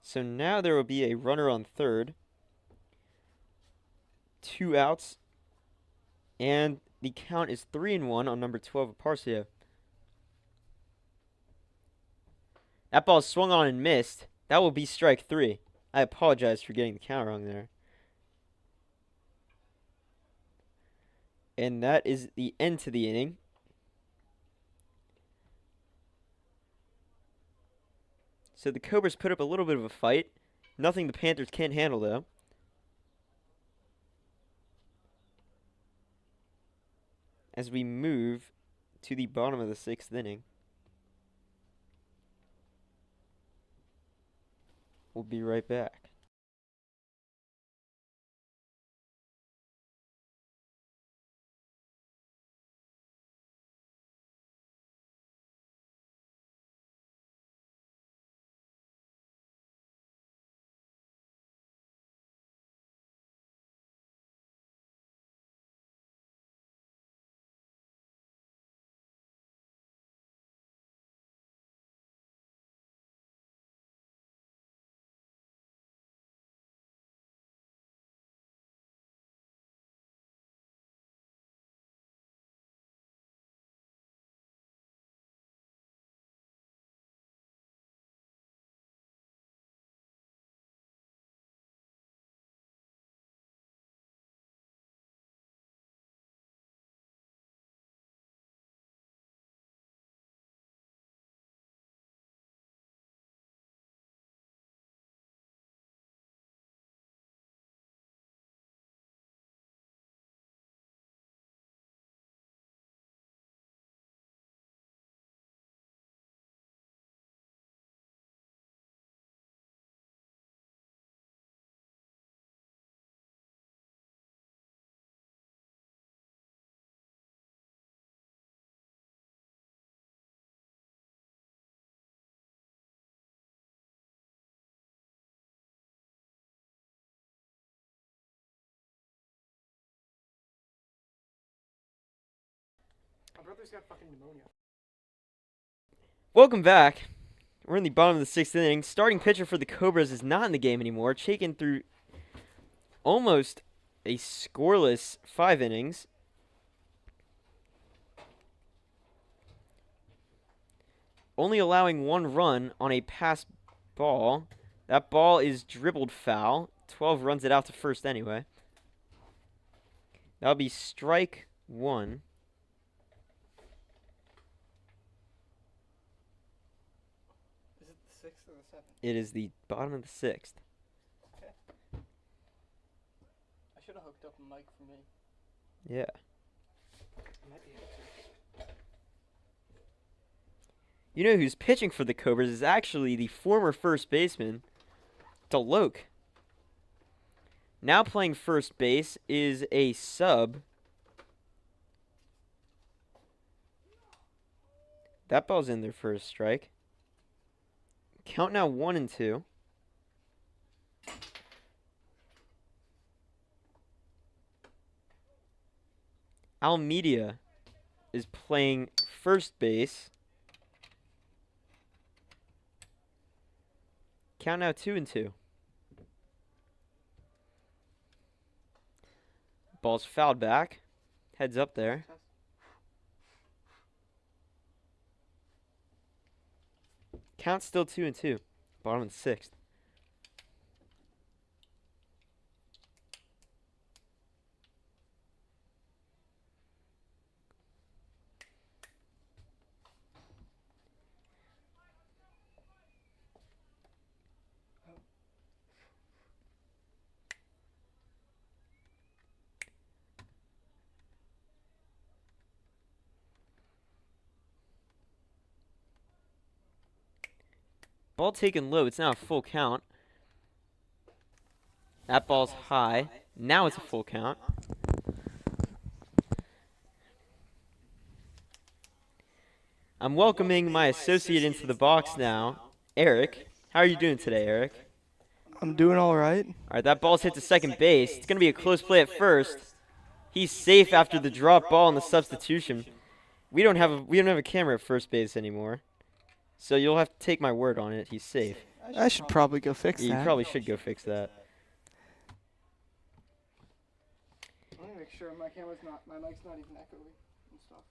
So now there will be a runner on third. 2 outs. And the count is 3-1 on number 12 of Parcio. That ball swung on and missed. That will be strike 3. I apologize for getting the count wrong there. And that is the end to the inning. So the Cobras put up a little bit of a fight. Nothing the Panthers can't handle, though. As we move to the bottom of the 6th inning. We'll be right back. My brother's got fucking pneumonia. Welcome back. We're in the bottom of the 6th inning. Starting pitcher for the Cobras is not in the game anymore. Shaken through almost a scoreless 5 innings. Only allowing 1 run on a pass ball. That ball is dribbled foul. 12 runs it out to first anyway. That'll be strike 1. Is it the 6th or the 7th? It is the bottom of the 6th. Okay. I should have hooked up a mic for me. Yeah. I might be able to. You know who's pitching for the Cobras is actually the former first baseman, Deloke. Now playing first base is a sub. That ball's in there for a strike. Count now 1-2. Almeida is playing first base. Count now 2-2. Ball's fouled back. Heads up there. Count still 2-2. Bottom of the 6th. Ball taken low. It's now a full count. That ball's high. Now it's a full count. I'm welcoming my associate into the box now, Eric. How are you doing today, Eric? I'm doing all right. All right, that ball's hit to second base. It's going to be a close play at first. He's safe after the drop ball and the substitution. We don't have a camera at first base anymore. So you'll have to take my word on it. He's safe. I should probably go fix Yeah, that. you probably should go fix that. Let me make sure my mic's not even echoey and stuff.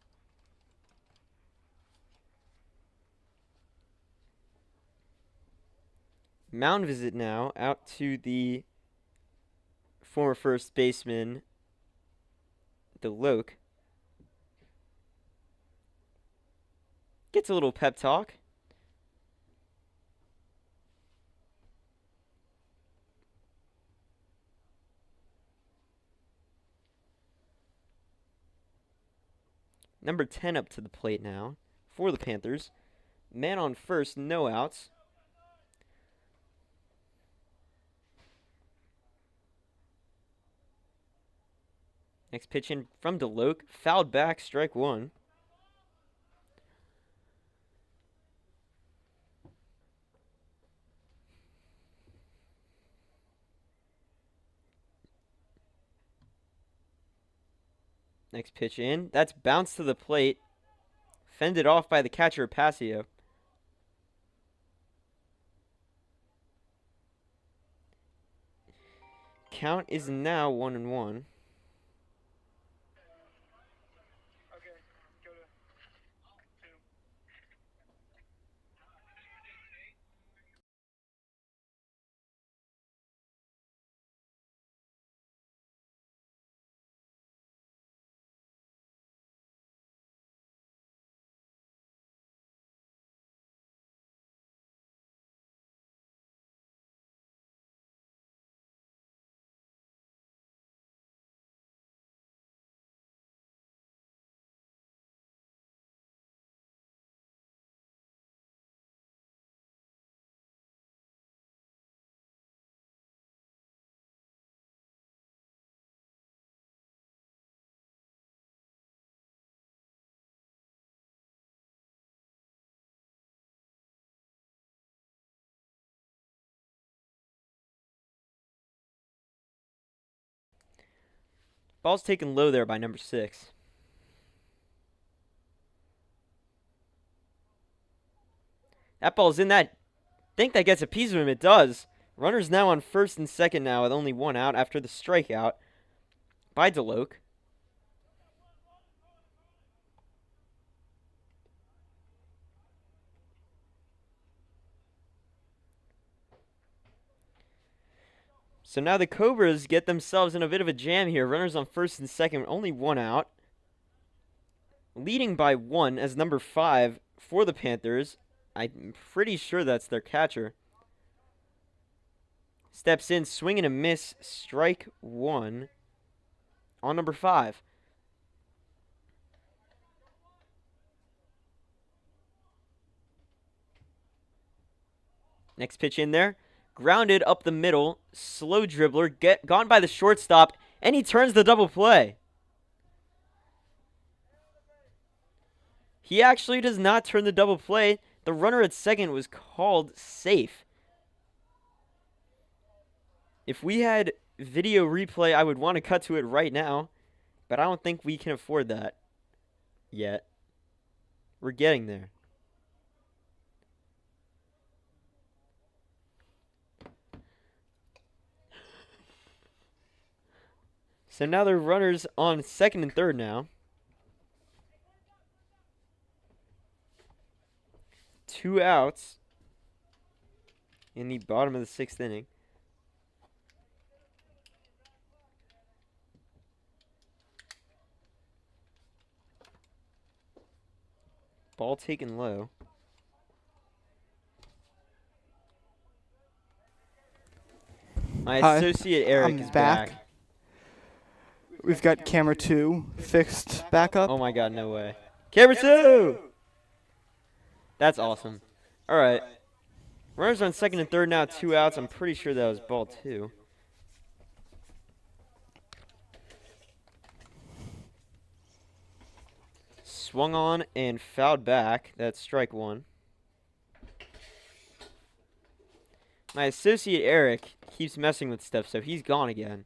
Mound visit now out to the former first baseman, DeLoke. Gets a little pep talk. Number 10 up to the plate now for the Panthers. Man on first, no outs. Next pitch in from DeLoke. Fouled back, strike one. Next pitch in. That's bounced to the plate. Fended off by the catcher, Pasio. Count is now 1-1. Ball's taken low there by number 6. That ball's in that. Think that gets a piece of him. It does. Runner's now on first and second now with only 1 out after the strikeout by DeLoke. So now the Cobras get themselves in a bit of a jam here. Runners on first and second, only 1 out. Leading by 1 as number 5 for the Panthers. I'm pretty sure that's their catcher. Steps in, swing and a miss, strike 1 on number 5. Next pitch in there. Grounded up the middle, slow dribbler, gone by the shortstop, and he turns the double play. He actually does not turn the double play. The runner at second was called safe. If we had video replay, I would want to cut to it right now, but I don't think we can afford that yet. We're getting there. So now the runners on second and third now. 2 outs in the bottom of the 6th inning. Ball taken low. My associate Eric is back. We've got camera 2 fixed back up. Oh my god, no way. Camera 2! That's awesome. Alright. Runners on second and third now, 2 outs. I'm pretty sure that was ball 2. Swung on and fouled back. That's strike 1. My associate Eric keeps messing with stuff, so he's gone again.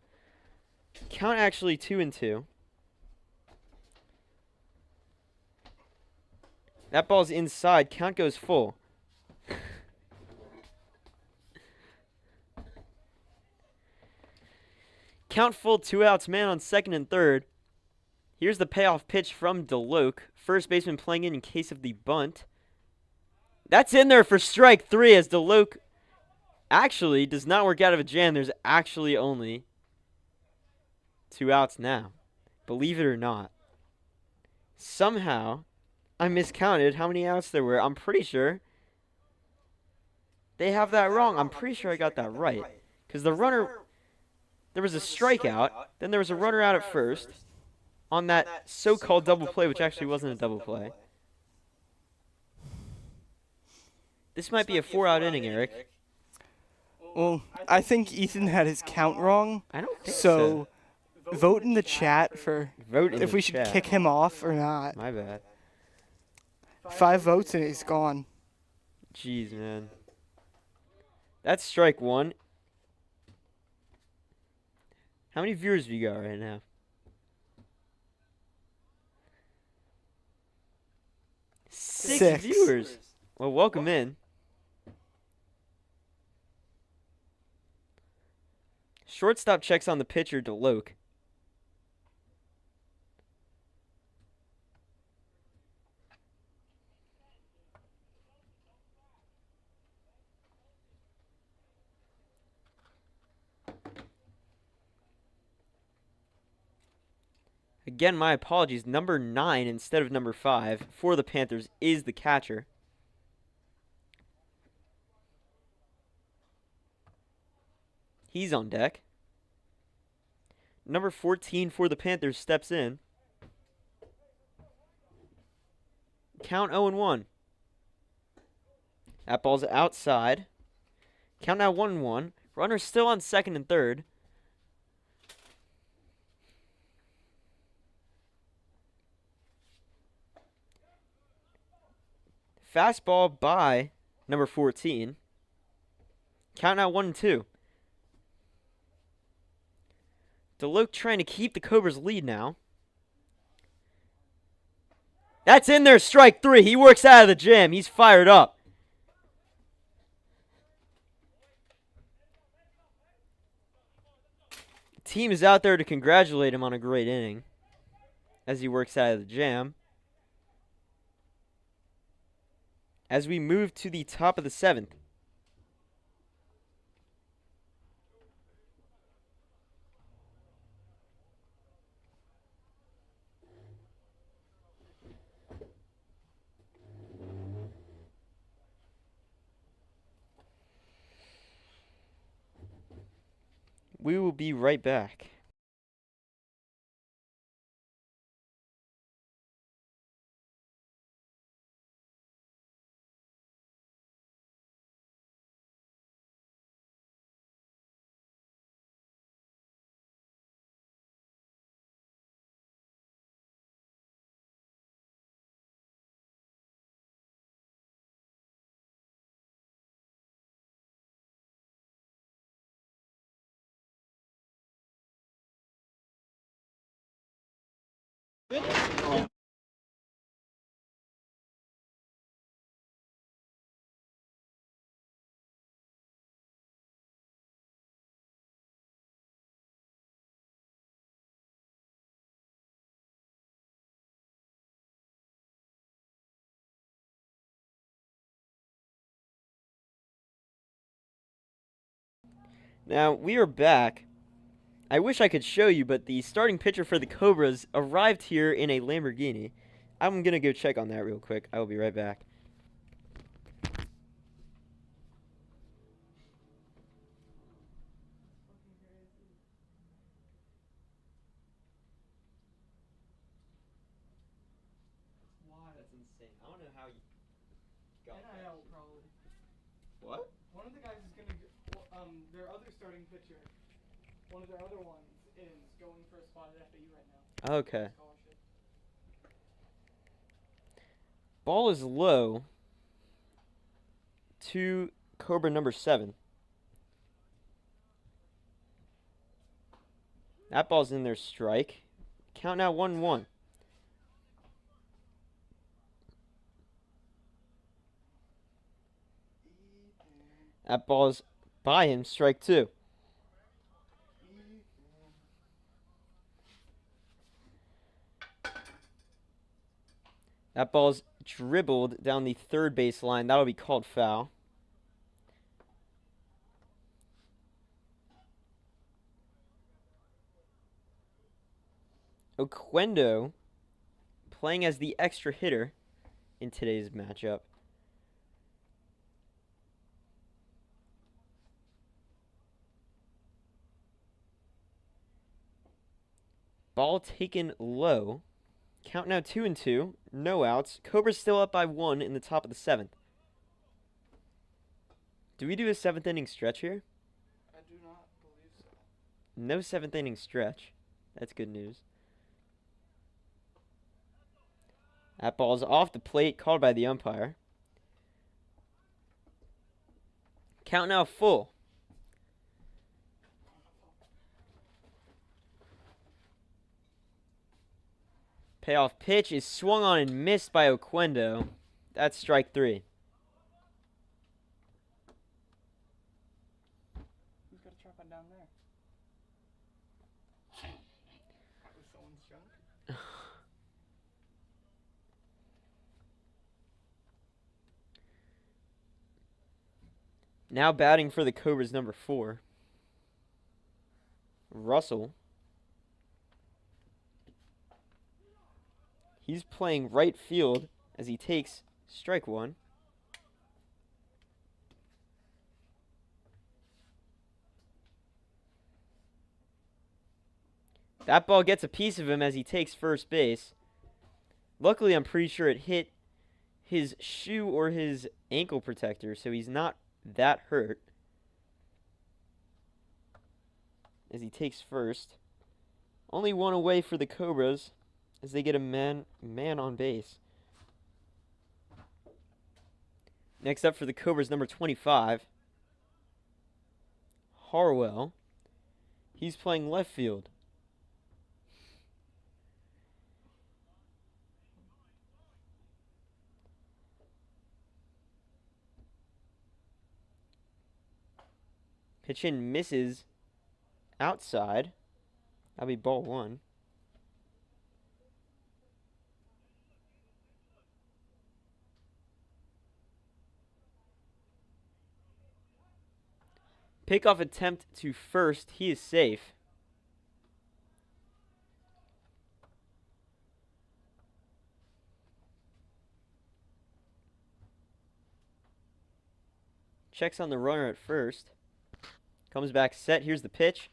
Count actually 2-2. That ball's inside. Count goes full. Count full, 2 outs, man on second and third. Here's the payoff pitch from DeLoke. First baseman playing in case of the bunt. That's in there for strike 3 as DeLoke actually does not work out of a jam. There's actually only 2 outs now. Believe it or not. Somehow, I miscounted how many outs there were. I'm pretty sure they have that wrong. I'm pretty sure I got that right. Because the runner, there was a strikeout, then there was a runner out at first on that so-called double play, which actually wasn't a double play. This might be a 4-out inning, Eric. Well, I think Ethan had his count wrong. I don't think So vote in the chat for Vote in if the we should chat. kick him off or not. My bad. 5 votes and he's gone. Jeez, man. That's strike one. How many viewers do you got right now? 6 viewers. Well, welcome in. Shortstop checks on the pitcher, DeLoke. Again, my apologies. Number 9 instead of number 5 for the Panthers is the catcher. He's on deck. Number 14 for the Panthers steps in. Count 0-1. That ball's outside. Count now 1-1. Runner's still on second and third. Fastball by number 14. Count now 1-2. DeLoke trying to keep the Cobras lead now. That's in there, strike 3. He works out of the jam. He's fired up. The team is out there to congratulate him on a great inning as he works out of the jam. As we move to the top of the 7th. We will be right back. Now, we are back. I wish I could show you, but the starting pitcher for the Cobras arrived here in a Lamborghini. I'm going to go check on that real quick. I will be right back. Why? That's insane. I don't know how you got NIL probably. What? One of the guys is gonna their other starting pitcher, one of their other ones is going for a spot at FAU right now. Okay. Scholarship. Ball is low to Cobra number 7. That ball's in there, strike. Count now 1-1. That ball's by him, strike 2. That ball's dribbled down the third base line. That'll be called foul. Oquendo playing as the extra hitter in today's matchup. Ball taken low. Count now 2-2. No outs. Cobras still up by 1 in the top of the 7th. Do we do a 7th inning stretch here? I do not believe so. No 7th inning stretch. That's good news. That ball's off the plate, called by the umpire. Count now full. Payoff pitch is swung on and missed by Oquendo. That's strike 3. Who's got a trap on down there? That was someone's junk. Now batting for the Cobras, number 4. Russell. He's playing right field as he takes strike 1. That ball gets a piece of him as he takes first base. Luckily, I'm pretty sure it hit his shoe or his ankle protector, so he's not that hurt. As he takes first. Only 1 away for the Cobras as they get a man on base. Next up for the Cobras, number 25. Harwell. He's playing left field. Pitch in misses outside. That'll be ball 1. Pickoff attempt to first. He is safe. Checks on the runner at first. Comes back set. Here's the pitch.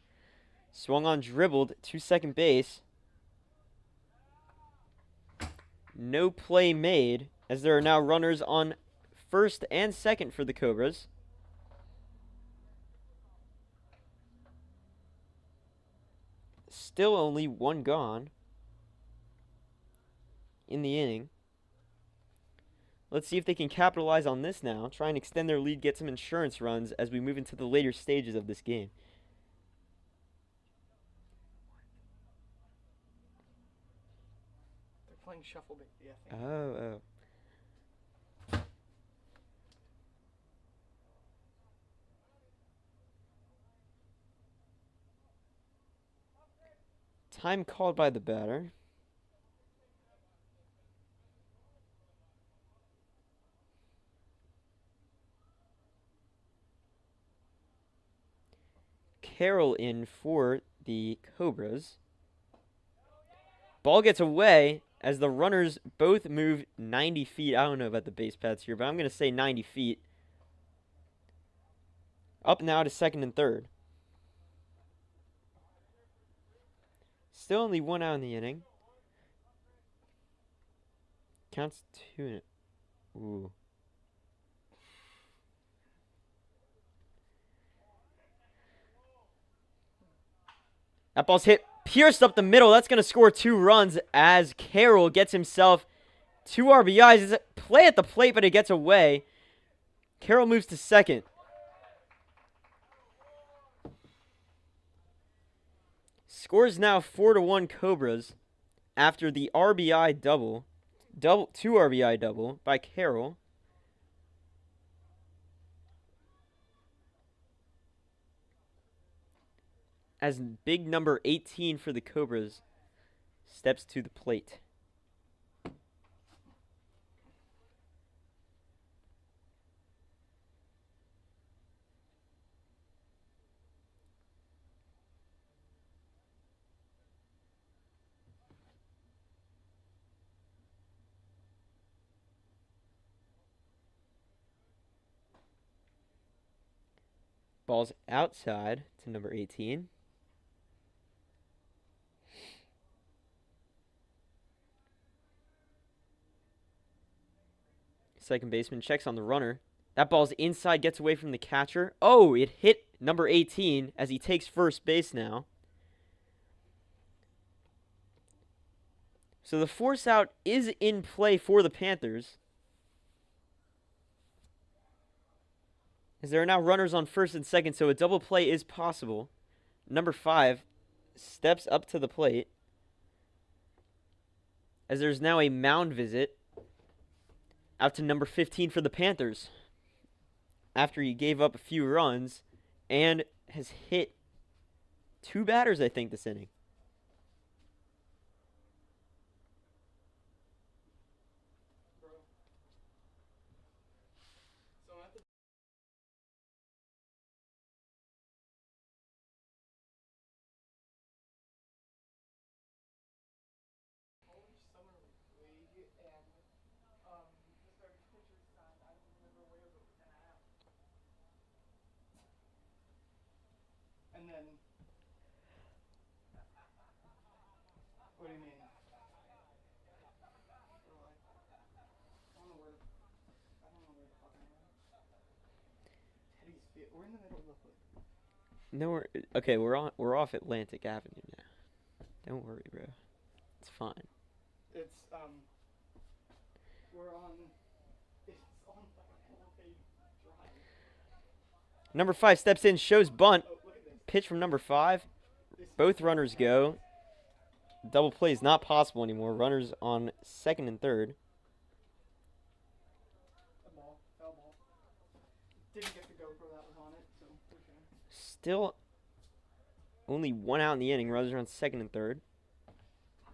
Swung on, dribbled to second base. No play made as there are now runners on first and second for the Cobras. Still only 1 gone in the inning. Let's see if they can capitalize on this now. Try and extend their lead, get some insurance runs as we move into the later stages of this game. They're playing shuffle baby, I think. Oh. Time called by the batter. Carroll in for the Cobras. Ball gets away as the runners both move 90 feet. I don't know about the base paths here, but I'm going to say 90 feet. Up now to second and third. Still only 1 out in the inning. Counts 2. Ooh. That ball's hit, pierced up the middle. That's going to score 2 runs as Carroll gets himself 2 RBIs. It's a play at the plate, but it gets away. Carroll moves to second. Scores now 4-1 Cobras after the RBI double 2 RBI double by Carroll. As big number 18 for the Cobras steps to the plate. Ball's outside to number 18. Second baseman checks on the runner. That ball's inside, gets away from the catcher. Oh, it hit number 18 as he takes first base now. So the force out is in play for the Panthers, as there are now runners on first and second, so a double play is possible. Number 5 steps up to the plate, as there's now a mound visit out to number 15 for the Panthers, after he gave up a few runs and has hit 2 batters, I think, this inning. And then, what do you mean? I don't know where the fuck I am. Teddy's Field. We're in the middle of the foot. No, we're off Atlantic Avenue now. Don't worry, bro. It's fine. It's we're on. It's on fucking elevated drive. Number 5 steps in, shows bunt. Oh, look at this. Pitch from number 5. This Both runners go. Double play is not possible anymore. Runners on second and third. a ball, foul ball. Didn't get the GoPro that was on it, so for sure. Still only 1 out in the inning. Runners are on second and third.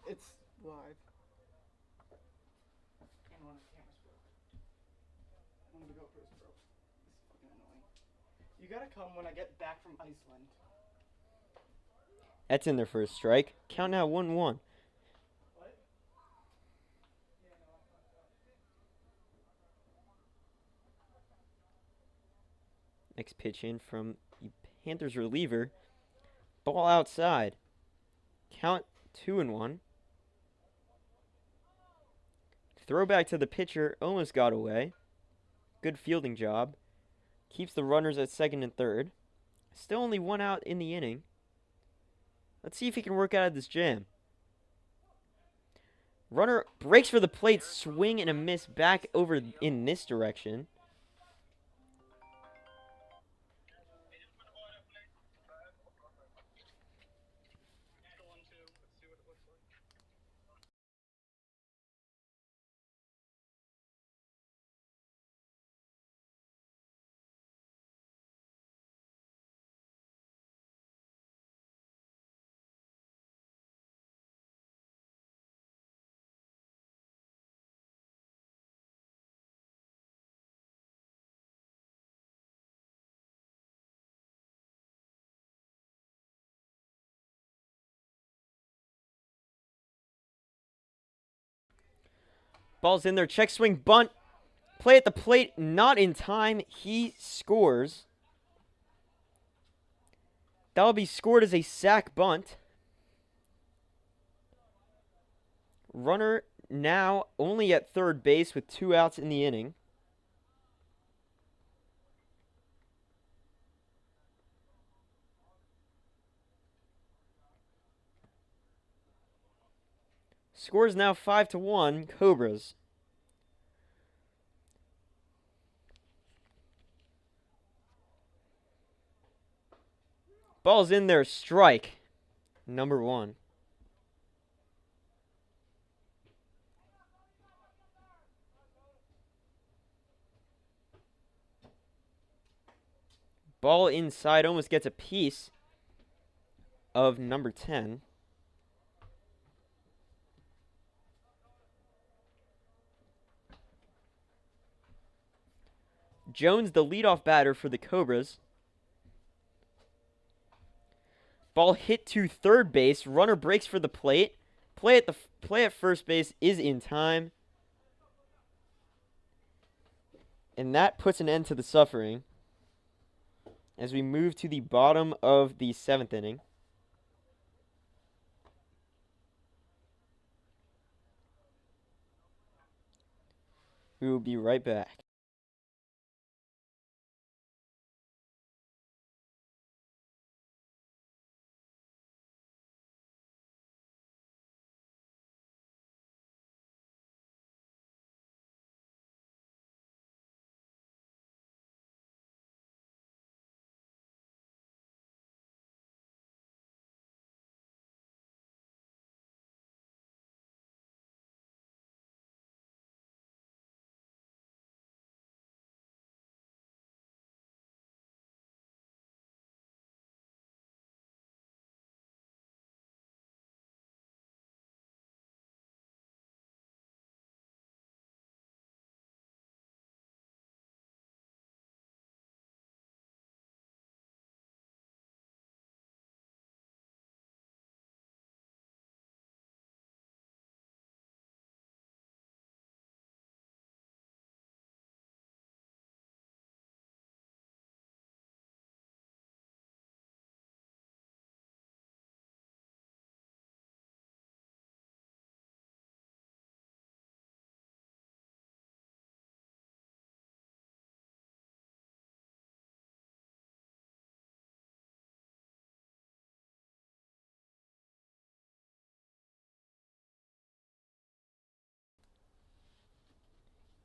It's live. And one of the cameras broke. One of the GoPros broke. This is fucking annoying. You gotta come when I get back from Iceland. That's in their first strike. Count now 1-1. What? Yeah, no, I fucked up. Next pitch in from the Panthers reliever. Ball outside. Count 2-1. Throwback to the pitcher. Almost got away. Good fielding job. Keeps the runners at second and third. Still only 1 out in the inning. Let's see if he can work out of this jam. Runner breaks for the plate. Swing and a miss back over in this direction. Ball's in there. Check swing bunt. Play at the plate. Not in time. He scores. That'll be scored as a sac bunt. Runner now only at third base with 2 outs in the inning. Score is now 5-1, Cobras. Ball's in there, strike. Number 1. Ball inside, almost gets a piece of number 10. Jones, the leadoff batter for the Cobras. Ball hit to third base. Runner breaks for the plate. Play at first base is in time. And that puts an end to the suffering, as we move to the bottom of the 7th inning. We will be right back.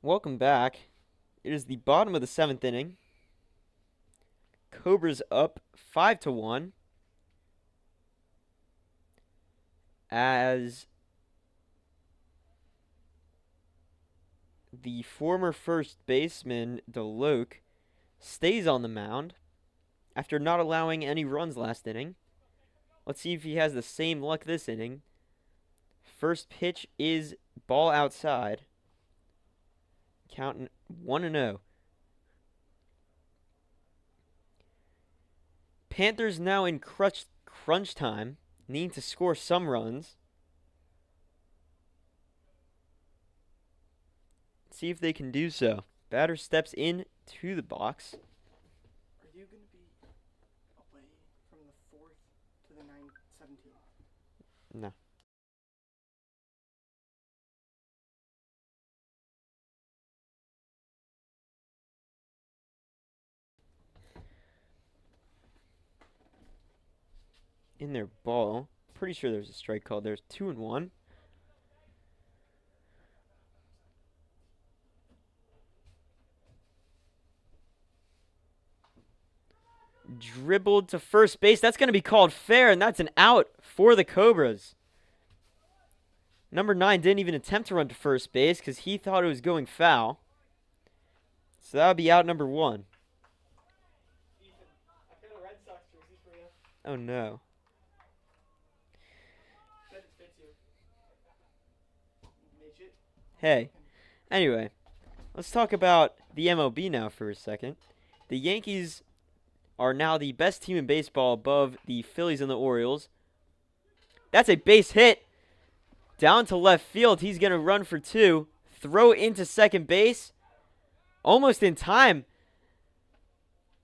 Welcome back. It is the bottom of the 7th inning. Cobras up 5-1 as the former first baseman DeLoke stays on the mound after not allowing any runs last inning. Let's see if he has the same luck this inning. First pitch is ball outside. Counting 1-0. Panthers now in crunch time, need to score some runs. See if they can do so. Batter steps in to the box. Are you going to be away from the 4th to the 9/17? No. In their ball. Pretty sure there's a strike called. There's 2-1. Dribbled to first base. That's going to be called fair, and that's an out for the Cobras. Number 9 didn't even attempt to run to first base because he thought it was going foul. So that would be out number 1. Ethan, I've got a Red Sox jersey for you. Oh, no. Bet it fits you. Midget. Hey. Anyway, let's talk about the MLB now for a second. The Yankees are now the best team in baseball above the Phillies and the Orioles. That's a base hit. Down to left field. He's going to run for 2. Throw into second base. Almost in time.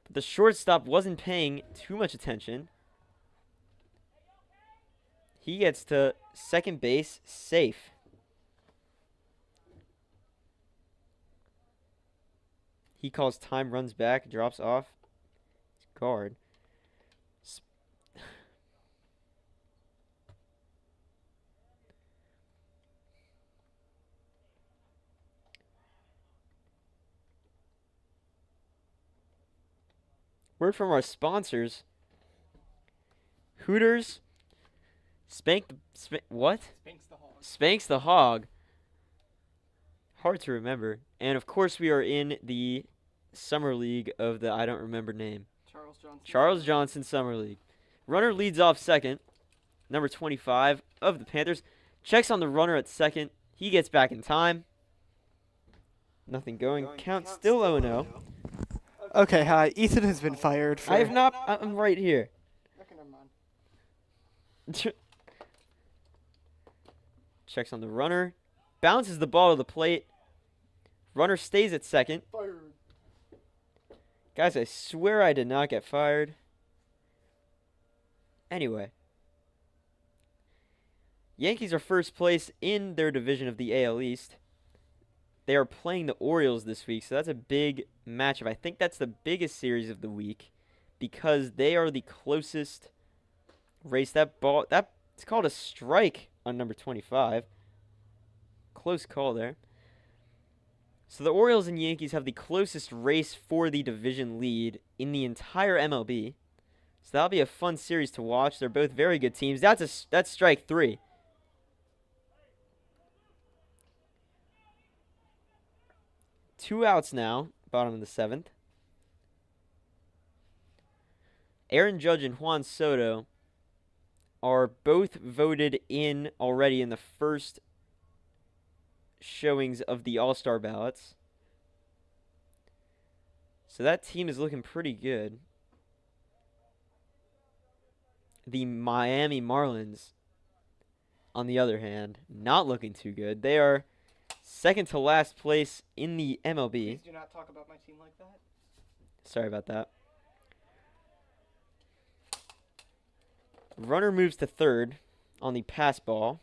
But the shortstop wasn't paying too much attention. He gets to second base safe. He calls time, runs back, drops off his guard. Word from our sponsors. Hooters. What? Spanks the Hog. Spanks the Hog. Hard to remember. And of course we are in the Summer League of the I don't remember name. Charles Johnson Summer League. Runner leads off second. Number 25 of the Panthers. Checks on the runner at second. He gets back in time. Nothing going. Count still 0-0. Okay, hi. Ethan has been fired for... I have not. I'm right here. Okay, never mind. Checks on the runner. Bounces the ball to the plate. Runner stays at second. Fired. Guys, I swear I did not get fired. Anyway. Yankees are first place in their division of the AL East. They are playing the Orioles this week, so that's a big matchup. I think that's the biggest series of the week because they are the closest race. It's called a strike on number 25. Close call there. So the Orioles and Yankees have the closest race for the division lead in the entire MLB. So that'll be a fun series to watch. They're both very good teams. That's strike 3. Two outs now, bottom of the 7th. Aaron Judge and Juan Soto are both voted in already in the first showings of the All-Star ballots. So that team is looking pretty good. The Miami Marlins, on the other hand, not looking too good. They are second to last place in the MLB. Please do not talk about my team like that. Sorry about that. Runner moves to third on the pass ball.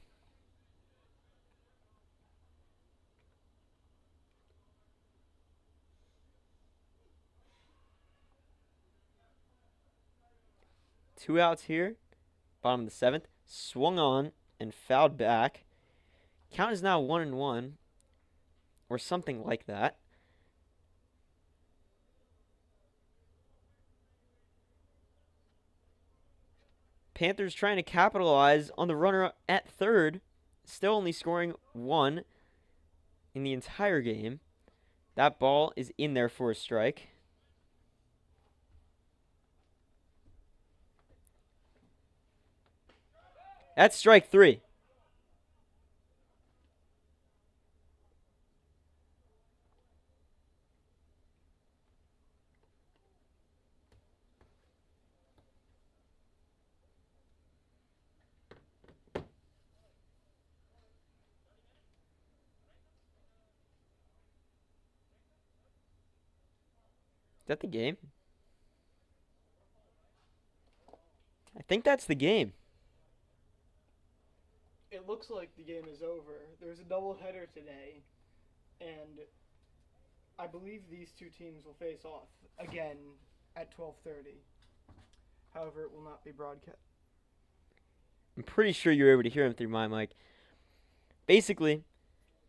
Two outs here. Bottom of the 7th. Swung on and fouled back. Count is now 1-1. Or something like that. Panthers trying to capitalize on the runner at third. Still only scoring 1 in the entire game. That ball is in there for a strike. That's strike 3. Is that the game? I think that's the game. It looks like the game is over. There's a doubleheader today, and I believe these two teams will face off again at 12:30. However, it will not be broadcast. I'm pretty sure you're able to hear him through my mic. Basically,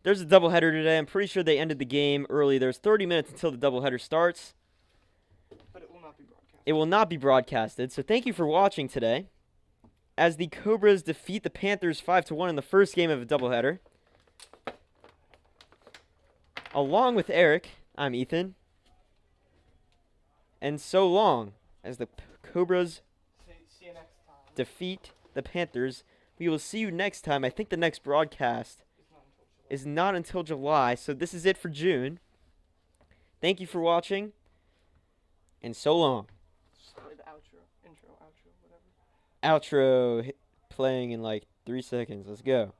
there's a doubleheader today. I'm pretty sure they ended the game early. There's 30 minutes until the doubleheader starts. But it will not be broadcast. It will not be broadcasted. So thank you for watching today. As the Cobras defeat the Panthers 5-1 in the first game of a doubleheader. Along with Eric, I'm Ethan. And so long as the Cobras See you next time. defeat the Panthers. We will see you next time. I think the next broadcast is not until July, so this is it for June. Thank you for watching, and so long. Just play the intro, outro, whatever. Outro playing in like 3 seconds. Let's go.